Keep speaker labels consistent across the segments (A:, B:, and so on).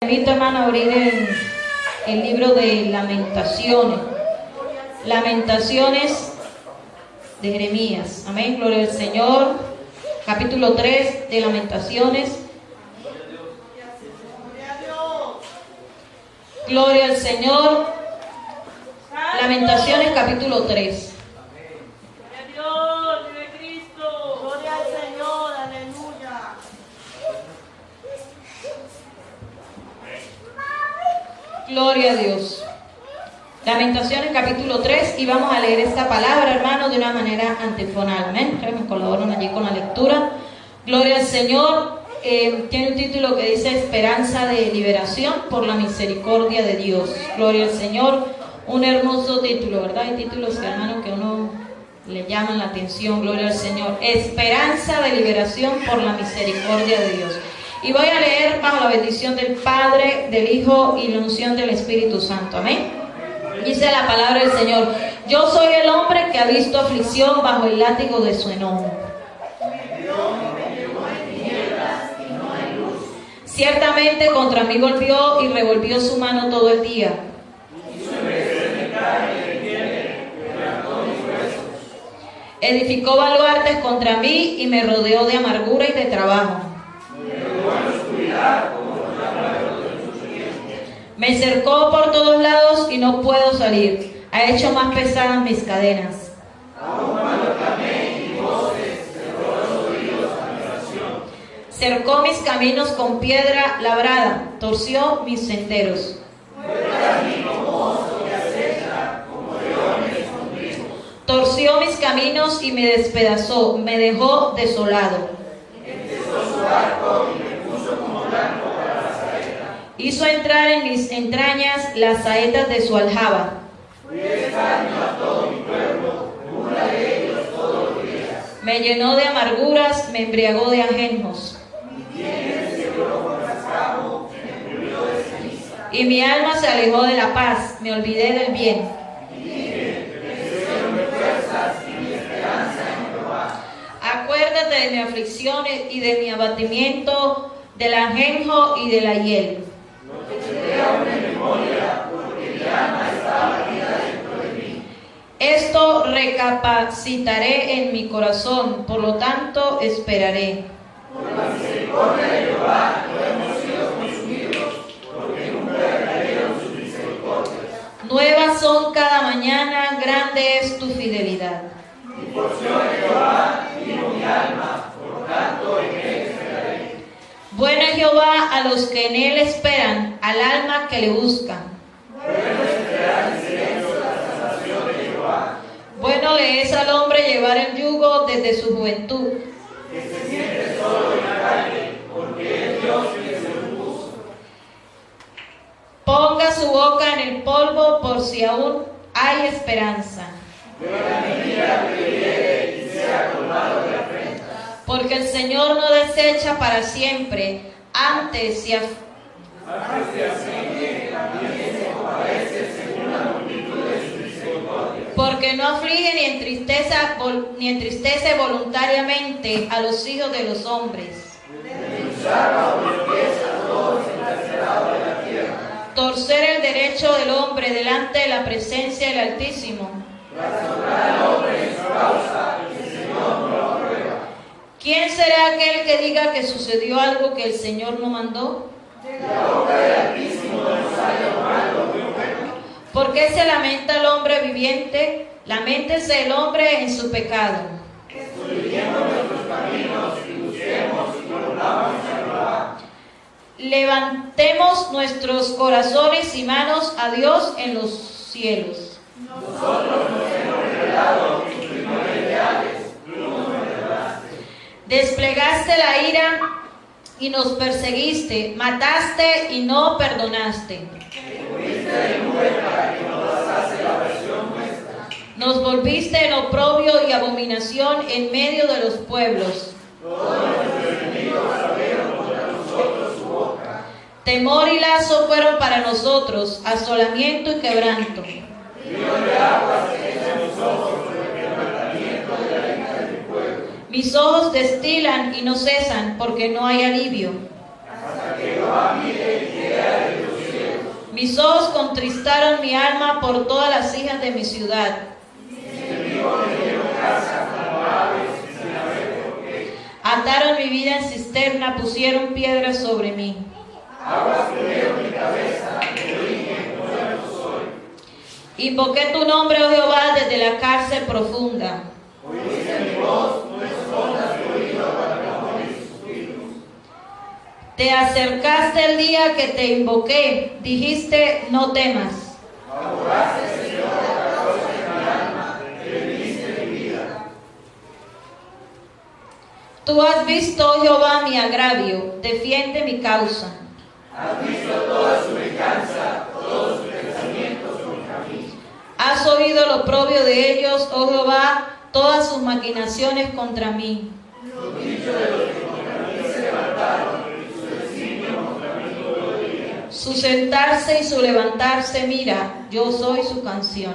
A: Invito, hermano, a abrir el libro de Lamentaciones. Lamentaciones de Jeremías. Amén, gloria al Señor. Capítulo 3 de Lamentaciones. Gloria al Señor. Lamentaciones capítulo 3. Gloria a Dios. Lamentaciones capítulo 3, y vamos a leer esta palabra, hermano, de una manera antifonal. Amén. Me colaboran allí con la lectura. Gloria al Señor. Tiene un título que dice Esperanza de liberación por la misericordia de Dios. Gloria al Señor. Un hermoso título, ¿verdad? Hay títulos, hermano, que a uno le llaman la atención. Gloria al Señor. Esperanza de liberación por la misericordia de Dios. Y voy a leer bajo la bendición del Padre, del Hijo y la unción del Espíritu Santo. Amén. Dice la palabra del Señor: yo soy el hombre que ha visto aflicción bajo el látigo de su enojo. Ciertamente contra mí golpeó y revolvió su mano todo el día. Edificó baluartes contra mí y me rodeó de amargura y de trabajo. Me cercó por todos lados y no puedo salir. Ha hecho más pesadas mis cadenas. Cercó mis caminos con piedra labrada, torció mis senderos. Torció mis caminos y me despedazó, me dejó desolado. Hizo entrar en mis entrañas las saetas de su aljaba. Me llenó de amarguras, me embriagó de ajenjos. Y mi alma se alejó de la paz, me olvidé del bien. Acuérdate de mi aflicción y de mi abatimiento, del ajenjo y de la hiel. Esto recapacitaré en mi corazón, por lo tanto esperaré. Por la misericordia de Jehová no hemos sido consumidos, porque nunca decayeron sus misericordias. Nuevas son cada mañana, grande es tu fidelidad. Mi porción es Jehová, dijo mi alma, por tanto en él esperaré. Bueno es Jehová a los que en él esperan, al alma que le buscan. Bueno le es al hombre llevar el yugo desde su juventud. Que se siente solo en la calle, porque es Dios quien se lo puso. Ponga su boca en el polvo por si aún hay esperanza. Porque el Señor no desecha para siempre, antes se porque no aflige ni entristece voluntariamente a los hijos de los hombres. Torcer el derecho del hombre delante de la presencia del Altísimo. ¿Quién será aquel que diga que sucedió algo que el Señor no mandó? ¿Por qué se lamenta el hombre viviente? Laméntese el hombre en su pecado. Levantemos nuestros corazones y manos a Dios en los cielos. Nosotros nos hemos revelado tus primordiales, tú nos revelaste. Desplegaste la ira y nos perseguiste, mataste y no perdonaste. Nos volviste en oprobio y abominación en medio de los pueblos. Temor y lazo fueron para nosotros, asolamiento y quebranto. Mis ojos destilan y no cesan, porque no hay alivio. Hasta que Jehová mire y quiera Mis ojos contristaron mi alma por todas las hijas de mi ciudad. Ataron mi vida en cisterna, pusieron piedras sobre mí. Invoqué tu nombre, oh Jehová, desde la cárcel profunda. Te acercaste el día que te invoqué, dijiste, no temas. Tú has visto, oh Jehová, mi agravio, defiende mi causa. Has visto toda su venganza, todos sus pensamientos contra mí. Has oído lo oprobio de ellos, oh Jehová, todas sus maquinaciones contra mí. Los dichos de los que contra mí se levantaron, y su designio contra mí todo el día. Su sentarse y su levantarse, mira, yo soy su canción.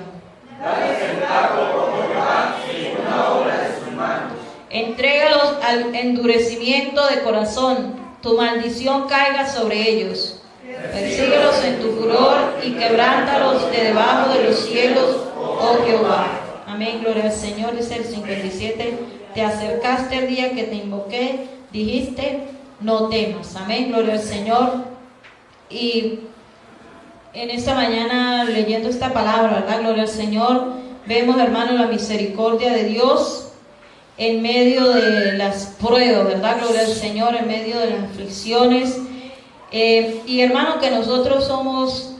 A: Dale centavo, oh Jehová, según la obra de sus manos. Entrégalos al endurecimiento de corazón, tu maldición caiga sobre ellos. Persíguelos en tu furor y quebrántalos de debajo de los cielos, oh Jehová. Amén, gloria al Señor. Dice el 57, te acercaste el día que te invoqué, dijiste, no temas. Amén, gloria al Señor. Y en esta mañana, leyendo esta palabra, ¿verdad? Gloria al Señor, vemos, hermano, la misericordia de Dios en medio de las pruebas, ¿verdad? Gloria al Señor, en medio de las aflicciones. Y hermano, que nosotros somos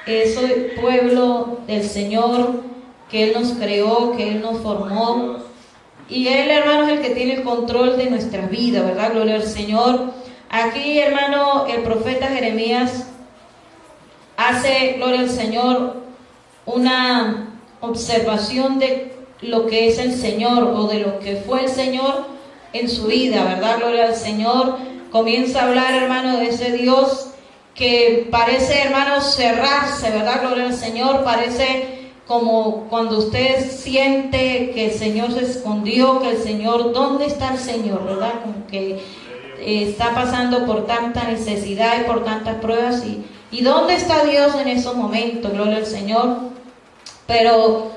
A: ese pueblo del Señor, que Él nos creó, que Él nos formó. Y Él, hermano, es el que tiene el control de nuestra vida, ¿verdad? Gloria al Señor. Aquí, hermano, el profeta Jeremías hace, gloria al Señor, una observación de lo que es el Señor o de lo que fue el Señor en su vida, ¿verdad? Gloria al Señor. Comienza a hablar, hermano, de ese Dios que parece, hermano, cerrarse, ¿verdad? Gloria al Señor. Parece como cuando usted siente que el Señor se escondió, que el Señor, ¿dónde está el Señor? ¿Verdad? Como que está pasando por tanta necesidad y por tantas pruebas. ¿Y dónde está Dios en esos momentos? Gloria al Señor. Pero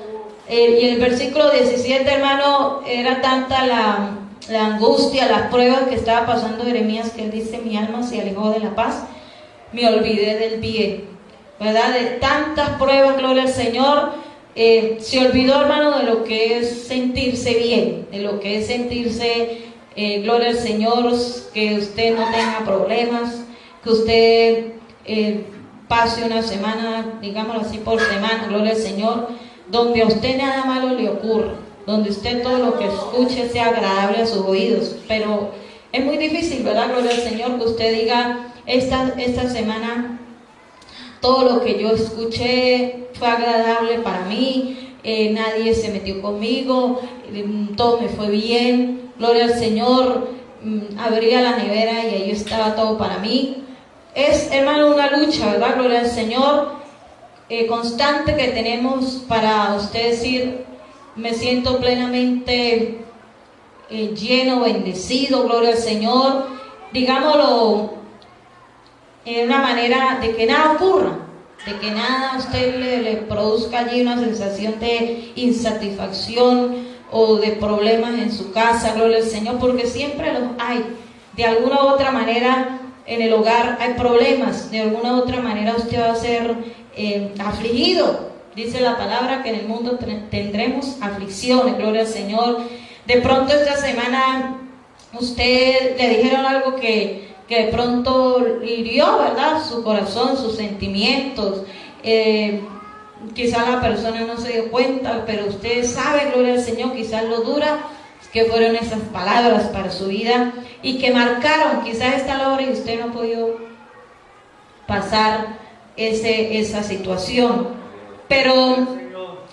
A: y el versículo 17, hermano, era tanta la angustia, las pruebas que estaba pasando Jeremías, que él dice, mi alma se alejó de la paz, me olvidé del bien, ¿verdad? De tantas pruebas, gloria al Señor, se olvidó, hermano, de lo que es sentirse bien, de lo que es sentirse, gloria al Señor, que usted no tenga problemas, que usted pase una semana, digámoslo así, por semana, gloria al Señor, donde a usted nada malo le ocurra, donde usted todo lo que escuche sea agradable a sus oídos. Pero es muy difícil, ¿verdad? Gloria al Señor, que usted diga, esta semana todo lo que yo escuché fue agradable para mí, nadie se metió conmigo, todo me fue bien, gloria al Señor, abría la nevera y ahí estaba todo para mí. Es, hermano, una lucha, ¿verdad? Gloria al Señor. Constante que tenemos para usted decir, me siento plenamente lleno, bendecido, gloria al Señor, digámoslo en una manera de que nada ocurra, de que nada a usted le produzca allí una sensación de insatisfacción o de problemas en su casa, gloria al Señor, porque siempre los hay. De alguna u otra manera en el hogar hay problemas, de alguna u otra manera usted va a ser afligido. Dice la palabra que en el mundo tendremos aflicciones, gloria al Señor. De pronto esta semana usted le dijeron algo que de pronto hirió, ¿verdad? Su corazón, sus sentimientos. Quizás la persona no se dio cuenta, pero usted sabe, gloria al Señor, quizás lo dura que fueron esas palabras para su vida y que marcaron quizás esta hora y usted no ha podido pasar esa situación. Pero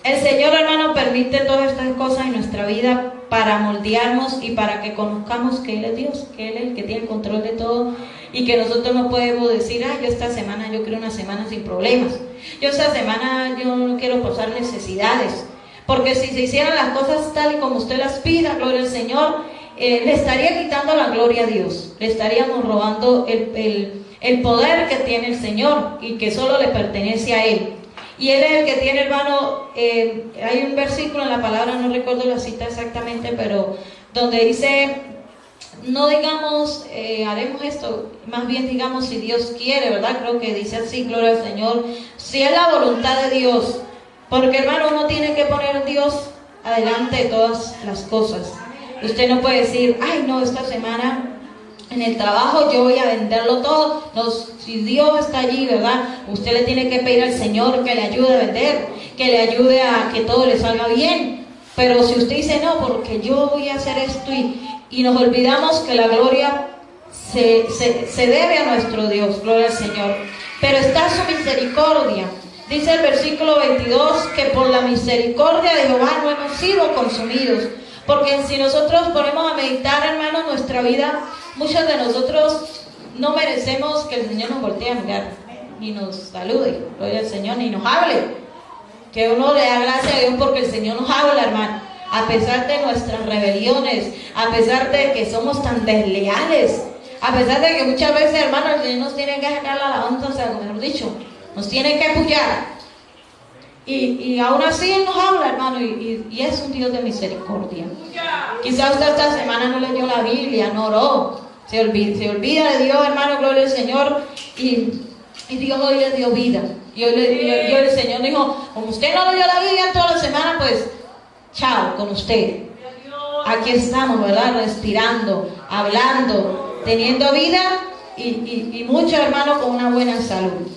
A: el Señor, hermano, permite todas estas cosas en nuestra vida para moldearnos y para que conozcamos que Él es Dios, que Él es el que tiene el control de todo y que nosotros no podemos decir, yo esta semana yo quiero una semana sin problemas, yo esta semana yo no quiero pasar necesidades, porque si se hicieran las cosas tal y como usted las pida, gloria al Señor, le estaría quitando la gloria a Dios, le estaríamos robando el el poder que tiene el Señor y que solo le pertenece a Él. Y Él es el que tiene, hermano, hay un versículo en la palabra, no recuerdo la cita exactamente, pero donde dice, no digamos, haremos esto, más bien digamos si Dios quiere, ¿verdad? Creo que dice así, gloria al Señor, si es la voluntad de Dios, porque hermano, uno tiene que poner a Dios adelante de todas las cosas. Usted no puede decir, ay no, esta semana en el trabajo yo voy a venderlo todo. No, si Dios está allí, ¿verdad? Usted le tiene que pedir al Señor que le ayude a vender, que le ayude a que todo le salga bien. Pero si usted dice, no, porque yo voy a hacer esto y nos olvidamos que la gloria se debe a nuestro Dios, gloria al Señor. Pero está su misericordia. Dice el versículo 22 que por la misericordia de Jehová no hemos sido consumidos. Porque si nosotros ponemos a meditar, hermano, nuestra vida, muchos de nosotros no merecemos que el Señor nos voltee a mirar, ni nos salude, gloria al Señor, ni nos hable. Que uno le da gracias a Dios porque el Señor nos habla, hermano. A pesar de nuestras rebeliones, a pesar de que somos tan desleales, a pesar de que muchas veces, hermano, el Señor nos tiene que sacar la alabanza, o sea, mejor dicho, nos tiene que apoyar. Y aún así Él nos habla, hermano, y es un Dios de misericordia. Quizás usted esta semana no leyó la Biblia, no oró, se olvida de Dios, hermano, gloria al Señor, y Dios hoy le dio vida. Y hoy el Señor dijo, como usted no leyó la Biblia toda la semana, pues chao con usted. Aquí estamos, ¿verdad? Respirando, hablando, teniendo vida y muchos hermanos con una buena salud.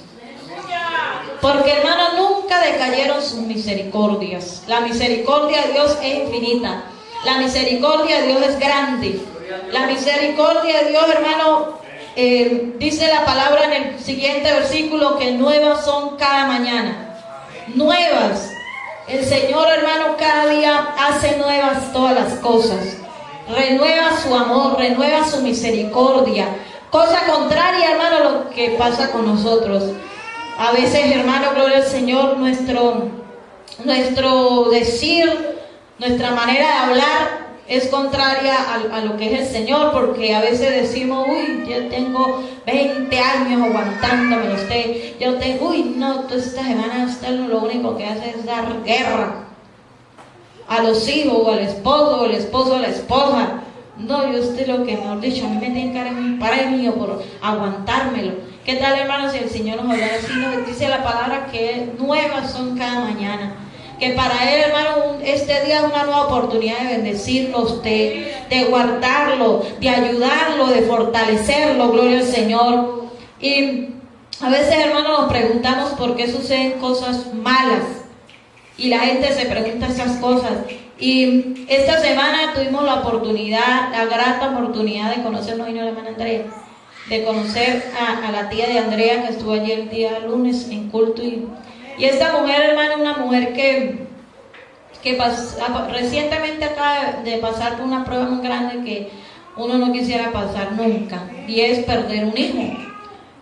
A: Porque, hermanos, nunca decayeron sus misericordias. La misericordia de Dios es infinita. La misericordia de Dios es grande. La misericordia de Dios, hermano, dice la palabra en el siguiente versículo que nuevas son cada mañana. Nuevas. El Señor, hermano, cada día hace nuevas todas las cosas. Renueva su amor, renueva su misericordia. Cosa contraria, hermano, a lo que pasa con nosotros. A veces, hermano, gloria al Señor, nuestro decir, nuestra manera de hablar es contraria a lo que es el Señor, porque a veces decimos, uy, yo tengo 20 años aguantándome usted, no, toda esta semana usted lo único que hace es dar guerra a los hijos, o al esposo, o el esposo a la esposa. No, yo usted lo que mejor dicho, a mí me tiene que dar un premio por aguantármelo. ¿Qué tal, hermanos, si el Señor nos hablara así? Nos dice la palabra que nuevas son cada mañana. Que para Él, hermano, este día es una nueva oportunidad de bendecirlo a usted, de guardarlo, de ayudarlo, de fortalecerlo, gloria al Señor. Y a veces, hermano, nos preguntamos por qué suceden cosas malas. Y la gente se pregunta esas cosas. Y esta semana tuvimos la grata oportunidad de conocernos, y no la hermana Andrea, de conocer a la tía de Andrea, que estuvo allí el día lunes en culto. Y esta mujer, hermano, es una mujer que recientemente acaba de pasar por una prueba muy grande que uno no quisiera pasar nunca, y es perder un hijo.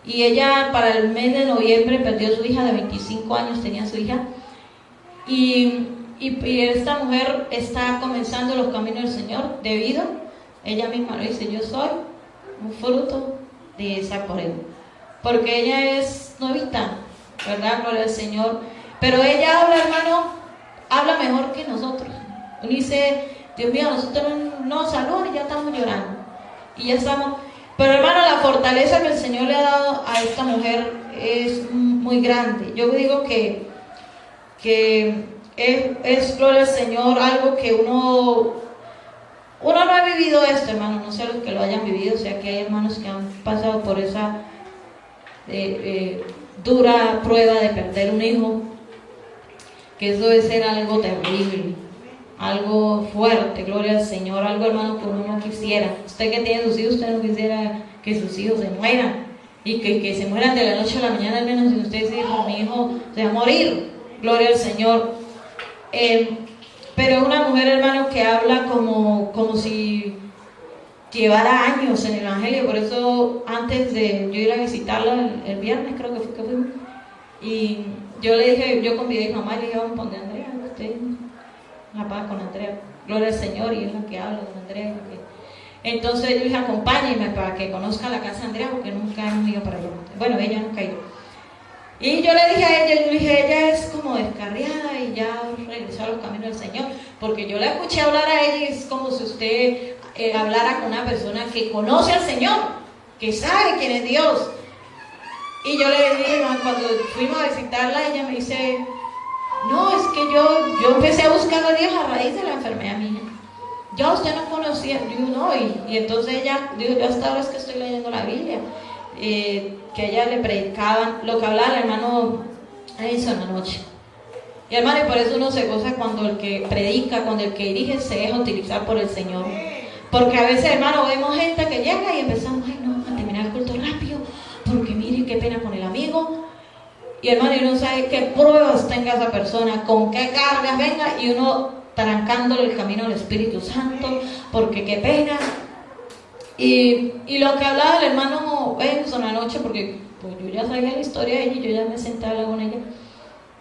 A: Y ella para el mes de noviembre perdió a su hija de 25 años, tenía su hija. Y esta mujer está comenzando los caminos del Señor debido, ella misma lo dice, yo soy un fruto de esa prueba, porque ella es novita, ¿verdad? Gloria al Señor. Pero ella habla, hermano, habla mejor que nosotros. Uno dice, Dios mío, nosotros no saludan y ya estamos llorando. Y ya estamos. Pero, hermano, la fortaleza que el Señor le ha dado a esta mujer es muy grande. Yo digo que es, gloria al Señor, algo que uno no ha vivido esto, hermano. No sé los que lo hayan vivido, o sea que hay hermanos que han pasado por esa dura prueba de perder un hijo, que eso debe ser algo terrible, algo fuerte, gloria al Señor, algo, hermano, que uno no quisiera. Usted que tiene sus hijos, usted no quisiera que sus hijos se mueran, y que se mueran de la noche a la mañana, al menos si usted dice, mi hijo se va a morir, gloria al Señor. Pero una mujer, hermano, que habla como si llevara años en el Evangelio. Por eso, antes de yo ir a visitarla el viernes, creo que fuimos, y yo le dije, yo convidé a mi mamá y le dije, vamos a poner a Andrea, usted la paz con Andrea, gloria al Señor, y es la que habla con Andrea. Entonces yo dije, acompáñenme para que conozca la casa de Andrea, porque nunca hemos ido para allá. Bueno, ella nunca ha ido. Y yo le dije a ella, ella es como descarriada y ya regresó a los caminos del Señor, porque yo le escuché hablar a ella y es como si usted hablara con una persona que conoce al Señor, que sabe quién es Dios. Y yo le dije, cuando fuimos a visitarla, ella me dice, no, es que yo empecé a buscar a Dios a raíz de la enfermedad mía. Ya usted no conocía, yo no, y entonces ella dijo, yo hasta ahora es que estoy leyendo la Biblia, que ella le predicaban lo que hablaba el hermano Edison en la noche. Y hermano, y por eso uno se goza cuando el que predica, cuando el que dirige se deja utilizar por el Señor. Porque a veces, hermano, vemos gente que llega y empezamos, ay no, a terminar el culto rápido, porque mire qué pena con el amigo. Y hermano, y uno sabe qué pruebas tenga esa persona, con qué cargas venga, y uno trancándole el camino al Espíritu Santo, porque qué pena. Y lo que hablaba el hermano Edison anoche, porque pues yo ya sabía la historia de ella y yo ya me senté a hablar con ella,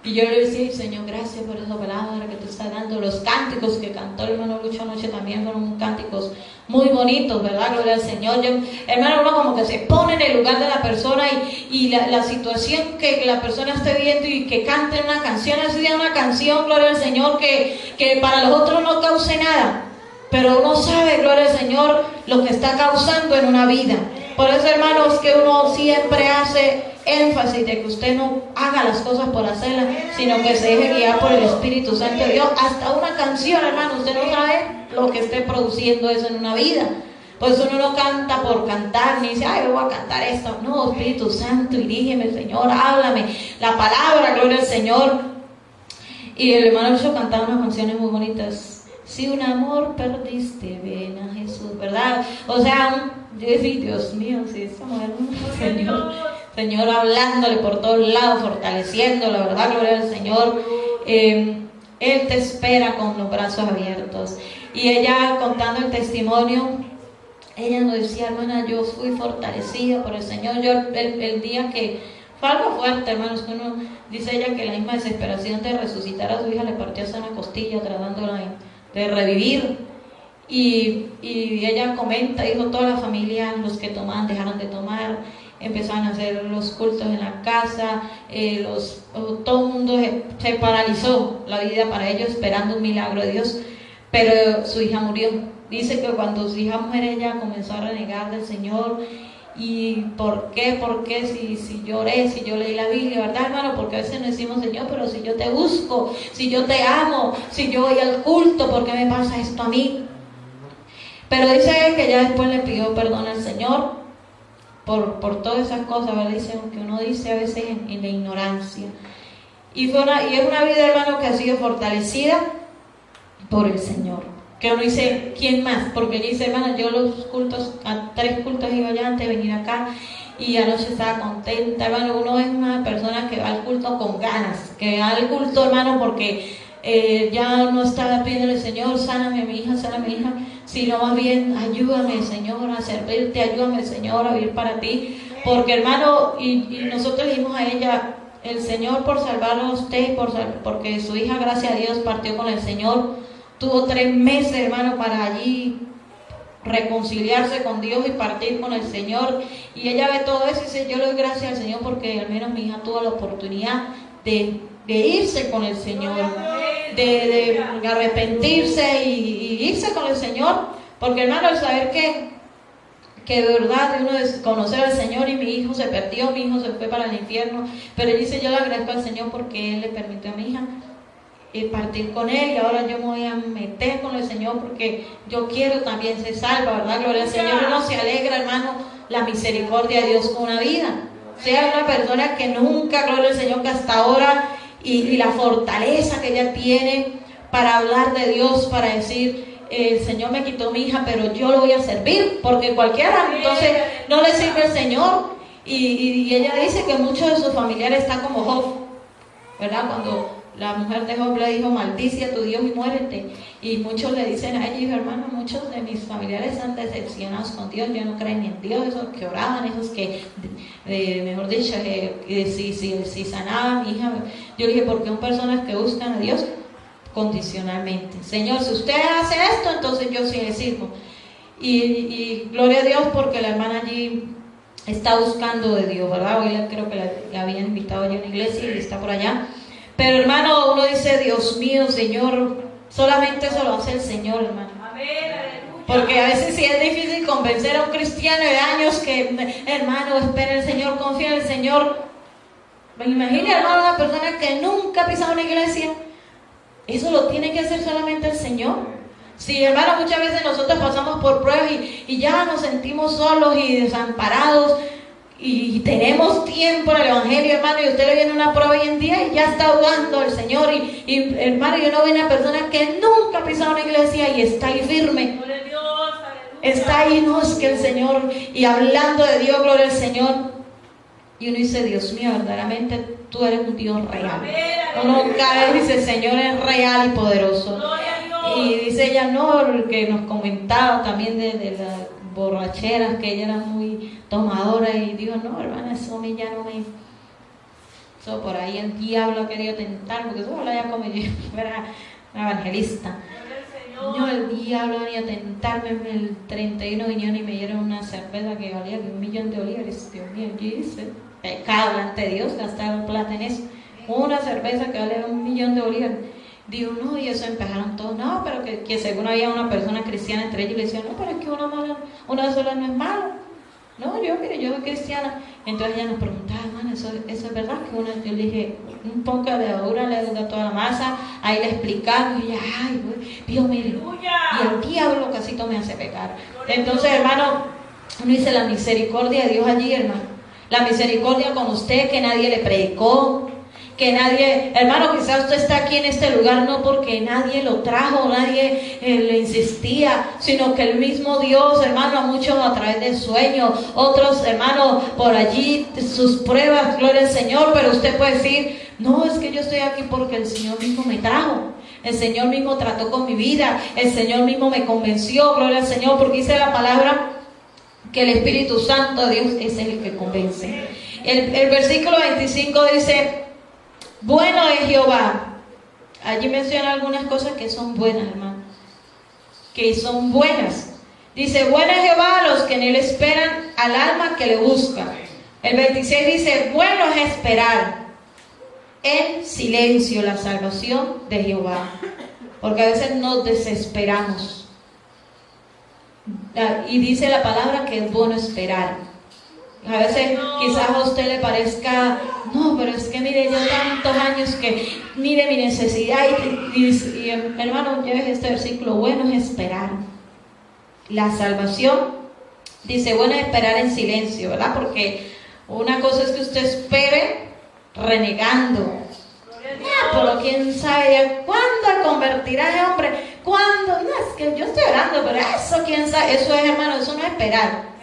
A: y yo le decía, Señor, gracias por esa palabra que tú estás dando. Los cánticos que cantó el hermano Lucho anoche también fueron cánticos muy bonitos, ¿verdad? Gloria al Señor. Hermano, uno como que se pone en el lugar de la persona y la situación que la persona esté viendo y que cante una canción, así de una canción, gloria al Señor, que para los otros no cause nada, pero uno sabe, gloria al Señor, lo que está causando en una vida. Por eso, hermanos, que uno siempre hace énfasis de que usted no haga las cosas por hacerlas, sino que se deje guiar por el Espíritu Santo de Dios. Hasta una canción, hermano, usted no sabe lo que esté produciendo eso en una vida. Por eso uno no canta por cantar, ni dice, ay, yo voy a cantar esto. No, Espíritu Santo, dirígeme, Señor, háblame. La palabra, gloria al Señor. Y el hermano Lucho cantaba unas canciones muy bonitas. Si un amor perdiste, ven a Jesús, ¿verdad? O sea, Dios mío, si esa mujer, Señor hablándole por todos lados, fortaleciéndolo, ¿verdad? Gloria al Señor. Él te espera con los brazos abiertos. Y ella, contando el testimonio, ella nos decía, hermana, yo fui fortalecida por el Señor. Yo el día que fue algo fuerte, hermanos, que uno dice ella que la misma desesperación de resucitar a su hija le partió hasta una costilla tratándola de revivir. Y ella comenta, dijo, toda la familia, los que tomaban, dejaron de tomar, empezaron a hacer los cultos en la casa, todo el mundo se paralizó la vida para ellos esperando un milagro de Dios, pero su hija murió. Dice que cuando su hija muere, ella comenzó a renegar del Señor. ¿Y por qué? Porque si lloré, si yo leí la Biblia, ¿verdad, hermano? Porque a veces nos decimos, Señor, pero si yo te busco, si yo te amo, si yo voy al culto, ¿por qué me pasa esto a mí? Pero dice él que ya después le pidió perdón al Señor por todas esas cosas, ¿verdad? Dice, que uno dice a veces en la ignorancia. Y es una vida, hermano, que ha sido fortalecida por el Señor. Que uno dice, ¿quién más? Porque ella dice, hermano, yo a 3 cultos iba ya antes de venir acá y anoche estaba contenta, hermano. Uno es una persona que va al culto con ganas, que va al culto, hermano, porque ya no está pidiéndole, Señor, sáname a mi hija, sino más bien, ayúdame, Señor, a servirte, ayúdame, Señor, a vivir para ti. Porque, hermano, y nosotros le dijimos a ella, el Señor por salvarlo a usted, porque su hija, gracias a Dios, partió con el Señor. Tuvo 3 meses, hermano, para allí reconciliarse con Dios y partir con el Señor. Y ella ve todo eso y dice, yo le doy gracias al Señor porque al menos mi hija tuvo la oportunidad de irse con el Señor, de arrepentirse y irse con el Señor. Porque, hermano, el saber que de verdad uno es conocer al Señor, y mi hijo se perdió, mi hijo se fue para el infierno, pero él dice, yo le agradezco al Señor porque Él le permitió a mi hija partir con Él, y ahora yo me voy a meter con el Señor porque yo quiero también ser salva, ¿verdad? Gloria al Señor. Uno se alegra, hermano, la misericordia de Dios con una vida. Sea una persona que nunca, gloria al Señor, que hasta ahora, y la fortaleza que ella tiene para hablar de Dios, para decir, el Señor me quitó mi hija, pero yo lo voy a servir, porque cualquiera entonces no le sirve al Señor. Y ella dice que muchos de sus familiares están como Job, ¿verdad? Cuando la mujer de Job le dijo, maldice a tu Dios y muérete. Y muchos le dicen a ella, dijo, hermano, muchos de mis familiares están decepcionados con Dios, ya no creen ni en Dios, esos que oraban, esos que, mejor dicho, si sanaba a mi hija. Yo le dije, porque son personas que buscan a Dios condicionalmente. Señor, si usted hace esto, entonces yo sí le sirvo. y gloria a Dios porque la hermana allí está buscando de Dios, ¿verdad? Hoy creo que la habían invitado allí a una iglesia y está por allá. Pero hermano, uno dice, Dios mío, Señor, solamente eso lo hace el Señor, hermano. Porque a veces sí es difícil convencer a un cristiano de años que, hermano, espera el Señor, confía en el Señor. Imagina, hermano, una persona que nunca ha pisado una iglesia. Eso lo tiene que hacer solamente el Señor. Sí, hermano, muchas veces nosotros pasamos por pruebas y ya nos sentimos solos y desamparados y tenemos tiempo en el Evangelio, hermano, y usted le viene una prueba hoy en día y ya está dudando el Señor y hermano, yo no veo una persona que nunca ha pisado una iglesia y está ahí firme. Está ahí, no, es que el Señor, y hablando de Dios, gloria al Señor. Y uno dice, Dios mío, verdaderamente tú eres un Dios real. Uno cada vez dice, Señor es real y poderoso. Y dice ella, no, que nos comentaba también de las borracheras, que ella era muy tomadora, y dijo, no, hermana, eso a mí ya no me... Eso por ahí el diablo ha querido tentar, porque eso habla ya como yo fuera una evangelista. No, el diablo venía a tentarme. El 31 vinieron y me dieron una cerveza que valía $1.000.000. Dios mío, yo hice pecado delante de Dios, gastar plata en eso. Una cerveza que valía $1.000.000. Digo, no, y eso empezaron todos, no, pero que según había una persona cristiana entre ellos, le decían, no, pero es que una sola no es malo. No, mire, yo soy cristiana. Entonces ella nos preguntaba, hermano, ¿eso es verdad? Que yo le dije, un poco de levadura le da toda la masa. Ahí le explicaba, y ella, ay, Dios, mire, y el diablo casito me hace pecar. Entonces, hermano, uno dice la misericordia de Dios allí, hermano. La misericordia con usted, que nadie le predicó, que nadie, hermano, quizás usted está aquí en este lugar no porque nadie lo trajo, nadie le insistía, sino que el mismo Dios, hermano, a muchos a través de sueños, otros, hermano, por allí, sus pruebas, gloria al Señor, pero usted puede decir, no, es que yo estoy aquí porque el Señor mismo me trajo, el Señor mismo trató con mi vida, el Señor mismo me convenció, gloria al Señor, porque dice la palabra que el Espíritu Santo de Dios es el que convence. El versículo 25 dice, bueno es Jehová. Allí menciona algunas cosas que son buenas, hermano. Que son buenas. Dice, bueno es Jehová a los que en él esperan, al alma que le busca. El 26 dice, bueno es esperar en silencio la salvación de Jehová. Porque a veces nos desesperamos. Y dice la palabra que es bueno esperar. A veces quizás a usted le parezca, no, pero es que mire, yo tantos años que, mire mi necesidad y hermano, lleve este versículo, bueno es esperar. La salvación, dice, bueno es esperar en silencio, ¿verdad? Porque una cosa es que usted espere renegando. Pero quién sabe, ¿cuándo convertirá ese hombre? ¿Cuándo? No, es que yo estoy orando, pero eso quién sabe, eso es, hermano, eso no es esperar.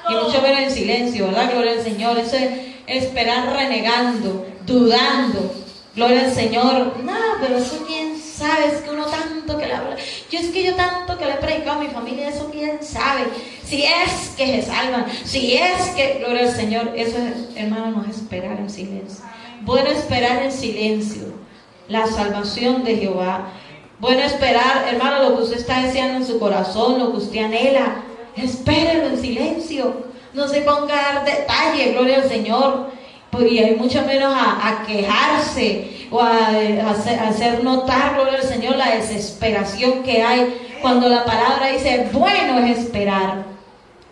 A: Y mucho menos en silencio, ¿verdad? Gloria al Señor. Eso es esperar renegando, dudando. Gloria al Señor. No, pero eso quién sabe, es que uno tanto que le habla. Yo tanto que le he predicado a mi familia, eso quién sabe. Si es que se salvan, si es que, gloria al Señor, eso es, hermano, no es esperar en silencio. Bueno esperar en silencio la salvación de Jehová. Bueno esperar, hermano, lo que usted está deseando en su corazón, lo que usted anhela. Espérelo en silencio, no se ponga a dar detalles, gloria al Señor, y hay mucho menos a quejarse o a hacer notar, gloria al Señor, la desesperación que hay cuando la palabra dice, bueno es esperar.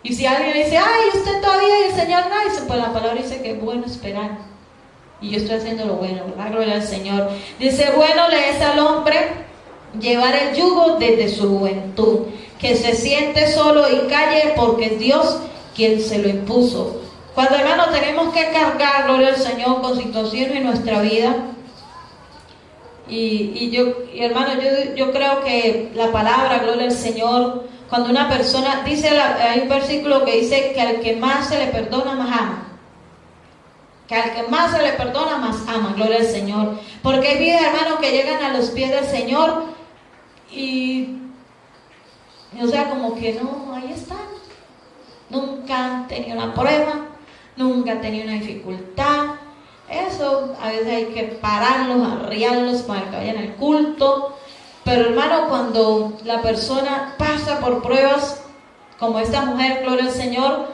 A: Y si alguien dice, ay, usted todavía y el Señor no, dice, pues la palabra dice que es bueno esperar. Y yo estoy haciendo lo bueno, ¿verdad? Gloria al Señor. Dice, bueno le es al hombre llevar el yugo desde su juventud, que se siente solo y calle porque es Dios quien se lo impuso. Cuando, hermano, tenemos que cargar, gloria al Señor, con situaciones en nuestra vida, y hermano, yo creo que la palabra, gloria al Señor, cuando una persona, hay un versículo que dice que al que más se le perdona, más ama. Que al que más se le perdona, más ama, gloria al Señor. Porque hay vidas, hermano, que llegan a los pies del Señor y o sea, como que no, ahí están. Nunca han tenido una prueba, nunca han tenido una dificultad. Eso a veces hay que pararlos, arriarlos para que vayan al culto. Pero hermano, cuando la persona pasa por pruebas, como esta mujer, gloria al Señor,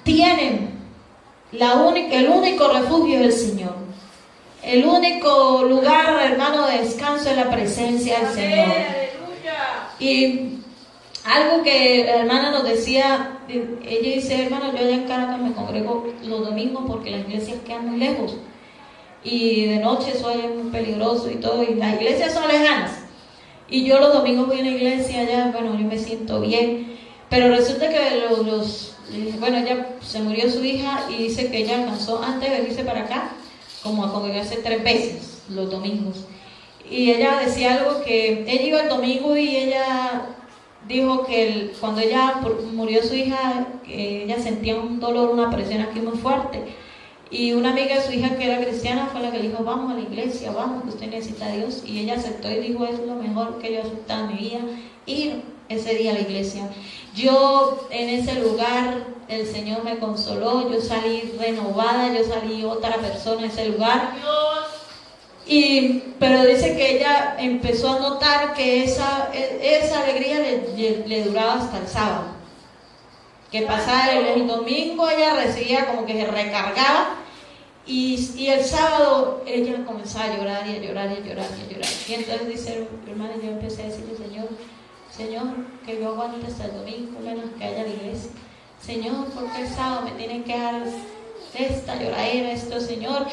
A: tienen el único refugio del Señor. El único lugar, hermano, de descanso es la presencia del Señor. Y algo que la hermana nos decía, ella dice, hermano, yo allá en Caracas me congrego los domingos porque las iglesias quedan muy lejos. Y de noche eso es muy peligroso y todo, y las iglesias son lejanas. Y yo los domingos voy a una iglesia allá, bueno, yo me siento bien. Pero resulta que bueno, ella se murió su hija y dice que ella alcanzó antes de venirse para acá, como a congregarse 3 veces los domingos. Y ella decía algo que ella iba el domingo y ella dijo que cuando ella murió su hija, que ella sentía un dolor, una presión aquí muy fuerte. Y una amiga de su hija que era cristiana fue la que le dijo, vamos a la iglesia, vamos, que usted necesita a Dios. Y ella aceptó y dijo, es lo mejor que yo he aceptado en mi vida, ir ese día a la iglesia. Yo en ese lugar, el Señor me consoló, yo salí renovada, yo salí otra persona en ese lugar. Pero dice que ella empezó a notar que esa alegría le duraba hasta el sábado. Que pasaba el domingo, ella recibía como que se recargaba. Y el sábado ella comenzaba a llorar y a llorar y a llorar y a llorar. Y entonces dice, hermana, yo empecé a decirle, Señor, que yo aguante hasta el domingo, menos que haya la iglesia. Señor, porque el sábado me tienen que dar esta lloradera, esto, Señor,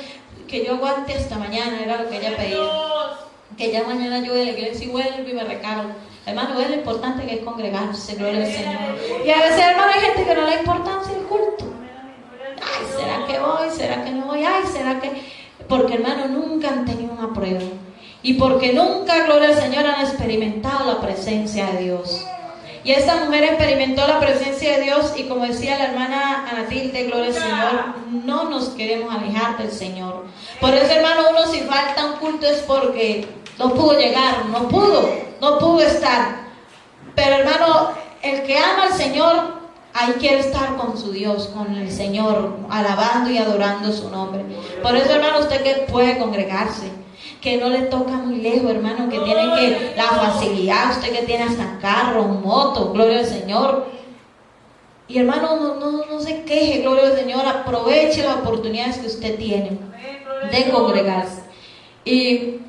A: que yo aguante hasta mañana, era lo que ella pedía. Que ya mañana yo voy a la iglesia y vuelvo y me recargo. Hermano, es lo importante que es congregarse, gloria al Señor. Y a veces, hermano, hay gente que no le da importancia el culto. Ay, ¿será que voy? ¿Será que no voy? Ay, ¿será que...? Porque, hermano, nunca han tenido una prueba. Y porque nunca, gloria al Señor, han experimentado la presencia de Dios. Y esta mujer experimentó la presencia de Dios y como decía la hermana Anatilde, gloria al Señor, no nos queremos alejar del Señor. Por eso, hermano, uno si falta un culto es porque no pudo llegar, no pudo estar. Pero, hermano, el que ama al Señor, ahí quiere estar con su Dios, con el Señor, alabando y adorando su nombre. Por eso, hermano, usted que puede congregarse, que no le toca muy lejos, hermano, que tiene que la facilidad, usted que tiene hasta carro, moto, gloria al Señor. Y hermano, no se queje, gloria al Señor, aproveche las oportunidades que usted tiene de congregarse. Y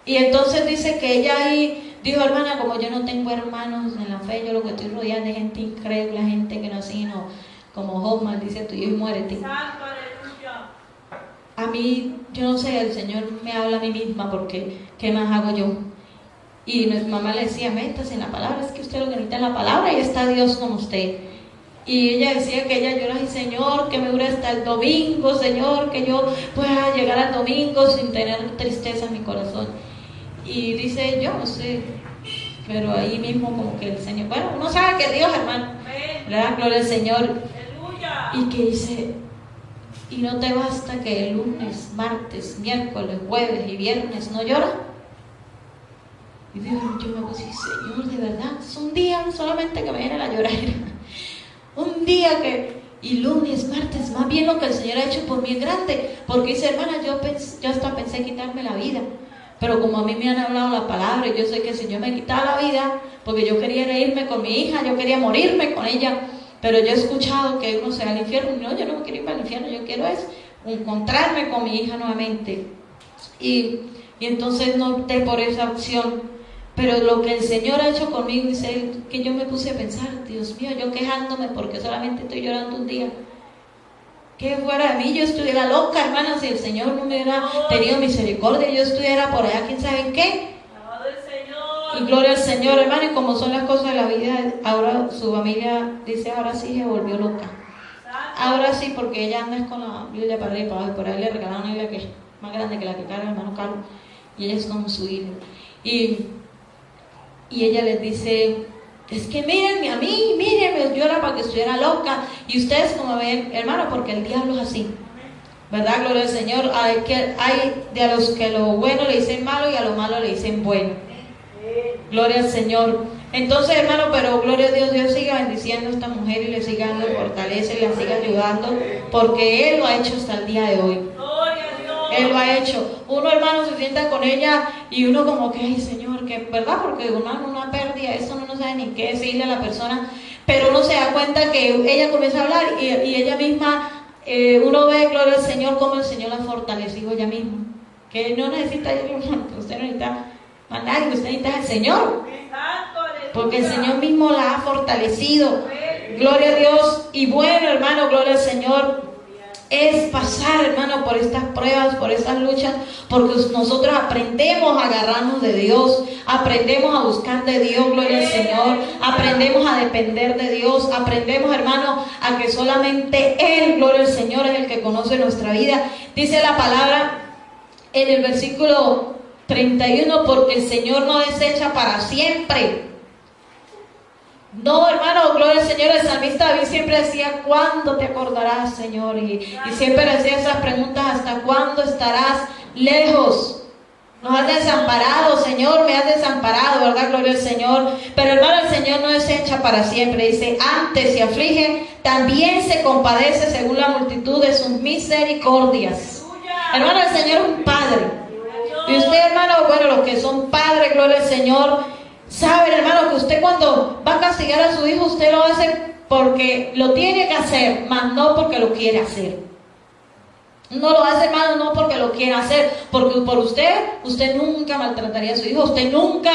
A: entonces dice que ella ahí dijo, hermana, como yo no tengo hermanos en la fe, yo lo que estoy rodeada de gente incrédula, gente que no sino como Job, maldice a tu hijo y muérete. A mí, yo no sé, el Señor me habla a mí misma porque ¿qué más hago yo? Y mi mamá le decía, métase en la palabra, es que usted lo que necesita es la palabra y está Dios con usted. Y ella decía que ella llora, y Señor, que me dure hasta el domingo, Señor, que yo pueda llegar al domingo sin tener tristeza en mi corazón. Y dice, yo no sé, pero ahí mismo como que el Señor, bueno, uno sabe que Dios, hermano, ¿verdad? Gloria al Señor. Y que dice, y no te basta que el lunes, martes, miércoles, jueves y viernes no llora. Y Dios, yo me puse, Señor, de verdad, es un día solamente que me viene la lloradera. Un día que, y lunes, martes, más bien lo que el Señor ha hecho por mí es grande. Porque dice, hermana, yo hasta pensé quitarme la vida. Pero como a mí me han hablado la palabra, y yo sé que el Señor me quitaba la vida, porque yo quería irme con mi hija, yo quería morirme con ella. Pero yo he escuchado que uno se va al infierno. No, yo no me quiero ir para el infierno, yo quiero es encontrarme con mi hija nuevamente. Y entonces no opté por esa opción. Pero lo que el Señor ha hecho conmigo, dice que yo me puse a pensar, Dios mío, yo quejándome porque solamente estoy llorando un día. Que fuera de mí yo estuviera loca, hermana, si el Señor no me hubiera tenido misericordia, yo estuviera por allá, quién sabe en qué. Y gloria al Señor, hermano, y como son las cosas de la vida, ahora su familia dice, ahora sí se volvió loca. Ahora sí, porque ella anda con la Biblia para arriba y para abajo, por ahí le regalaron una Biblia que es más grande que la que carga el hermano Carlos, y ella es como su hija. Y ella les dice, es que mírenme a mí, mírenme, yo era para que estuviera loca. Y ustedes como ven, hermano, porque el diablo es así, ¿verdad? Gloria al Señor. Hay de a los que lo bueno le dicen malo y a lo malo le dicen bueno. Gloria al Señor. Entonces, hermano, pero gloria a Dios, Dios siga bendiciendo a esta mujer y le siga dando fortaleza y la siga ayudando, porque Él lo ha hecho hasta el día de hoy. Él lo ha hecho. Uno, hermano, se sienta con ella y uno como que, ay, Señor, qué, ¿verdad? Porque una pérdida, eso uno no sabe ni qué decirle a la persona, pero uno se da cuenta que ella comienza a hablar y ella misma, uno ve, gloria al Señor, cómo el Señor la ha fortalecido ella misma, que no necesita, usted no necesita a nadie, usted necesita al Señor, porque el Señor mismo la ha fortalecido, gloria a Dios. Y bueno, hermano, gloria al Señor, es pasar, hermano, por estas pruebas, por estas luchas, porque nosotros aprendemos a agarrarnos de Dios, aprendemos a buscar de Dios, gloria al Señor, aprendemos a depender de Dios, aprendemos, hermano, a que solamente Él, gloria al Señor, es el que conoce nuestra vida. Dice la palabra en el versículo 31, porque el Señor no desecha para siempre. No, hermano, gloria al Señor. El salmista David siempre decía, ¿cuándo te acordarás, Señor? Y siempre hacía esas preguntas, ¿hasta cuándo estarás lejos? Nos has desamparado, Señor, me has desamparado, ¿verdad? Gloria al Señor. Pero hermano, el Señor no desecha para siempre. Dice, antes se aflige, también se compadece según la multitud de sus misericordias. Hermano, el Señor es un Padre. Y usted, hermano, bueno, los que son padres, gloria al Señor, saben, hermano, que usted cuando va a castigar a su hijo, usted lo hace porque lo tiene que hacer, más no porque lo quiere hacer. No lo hace, hermano, no porque lo quiera hacer, porque por usted nunca maltrataría a su hijo, usted nunca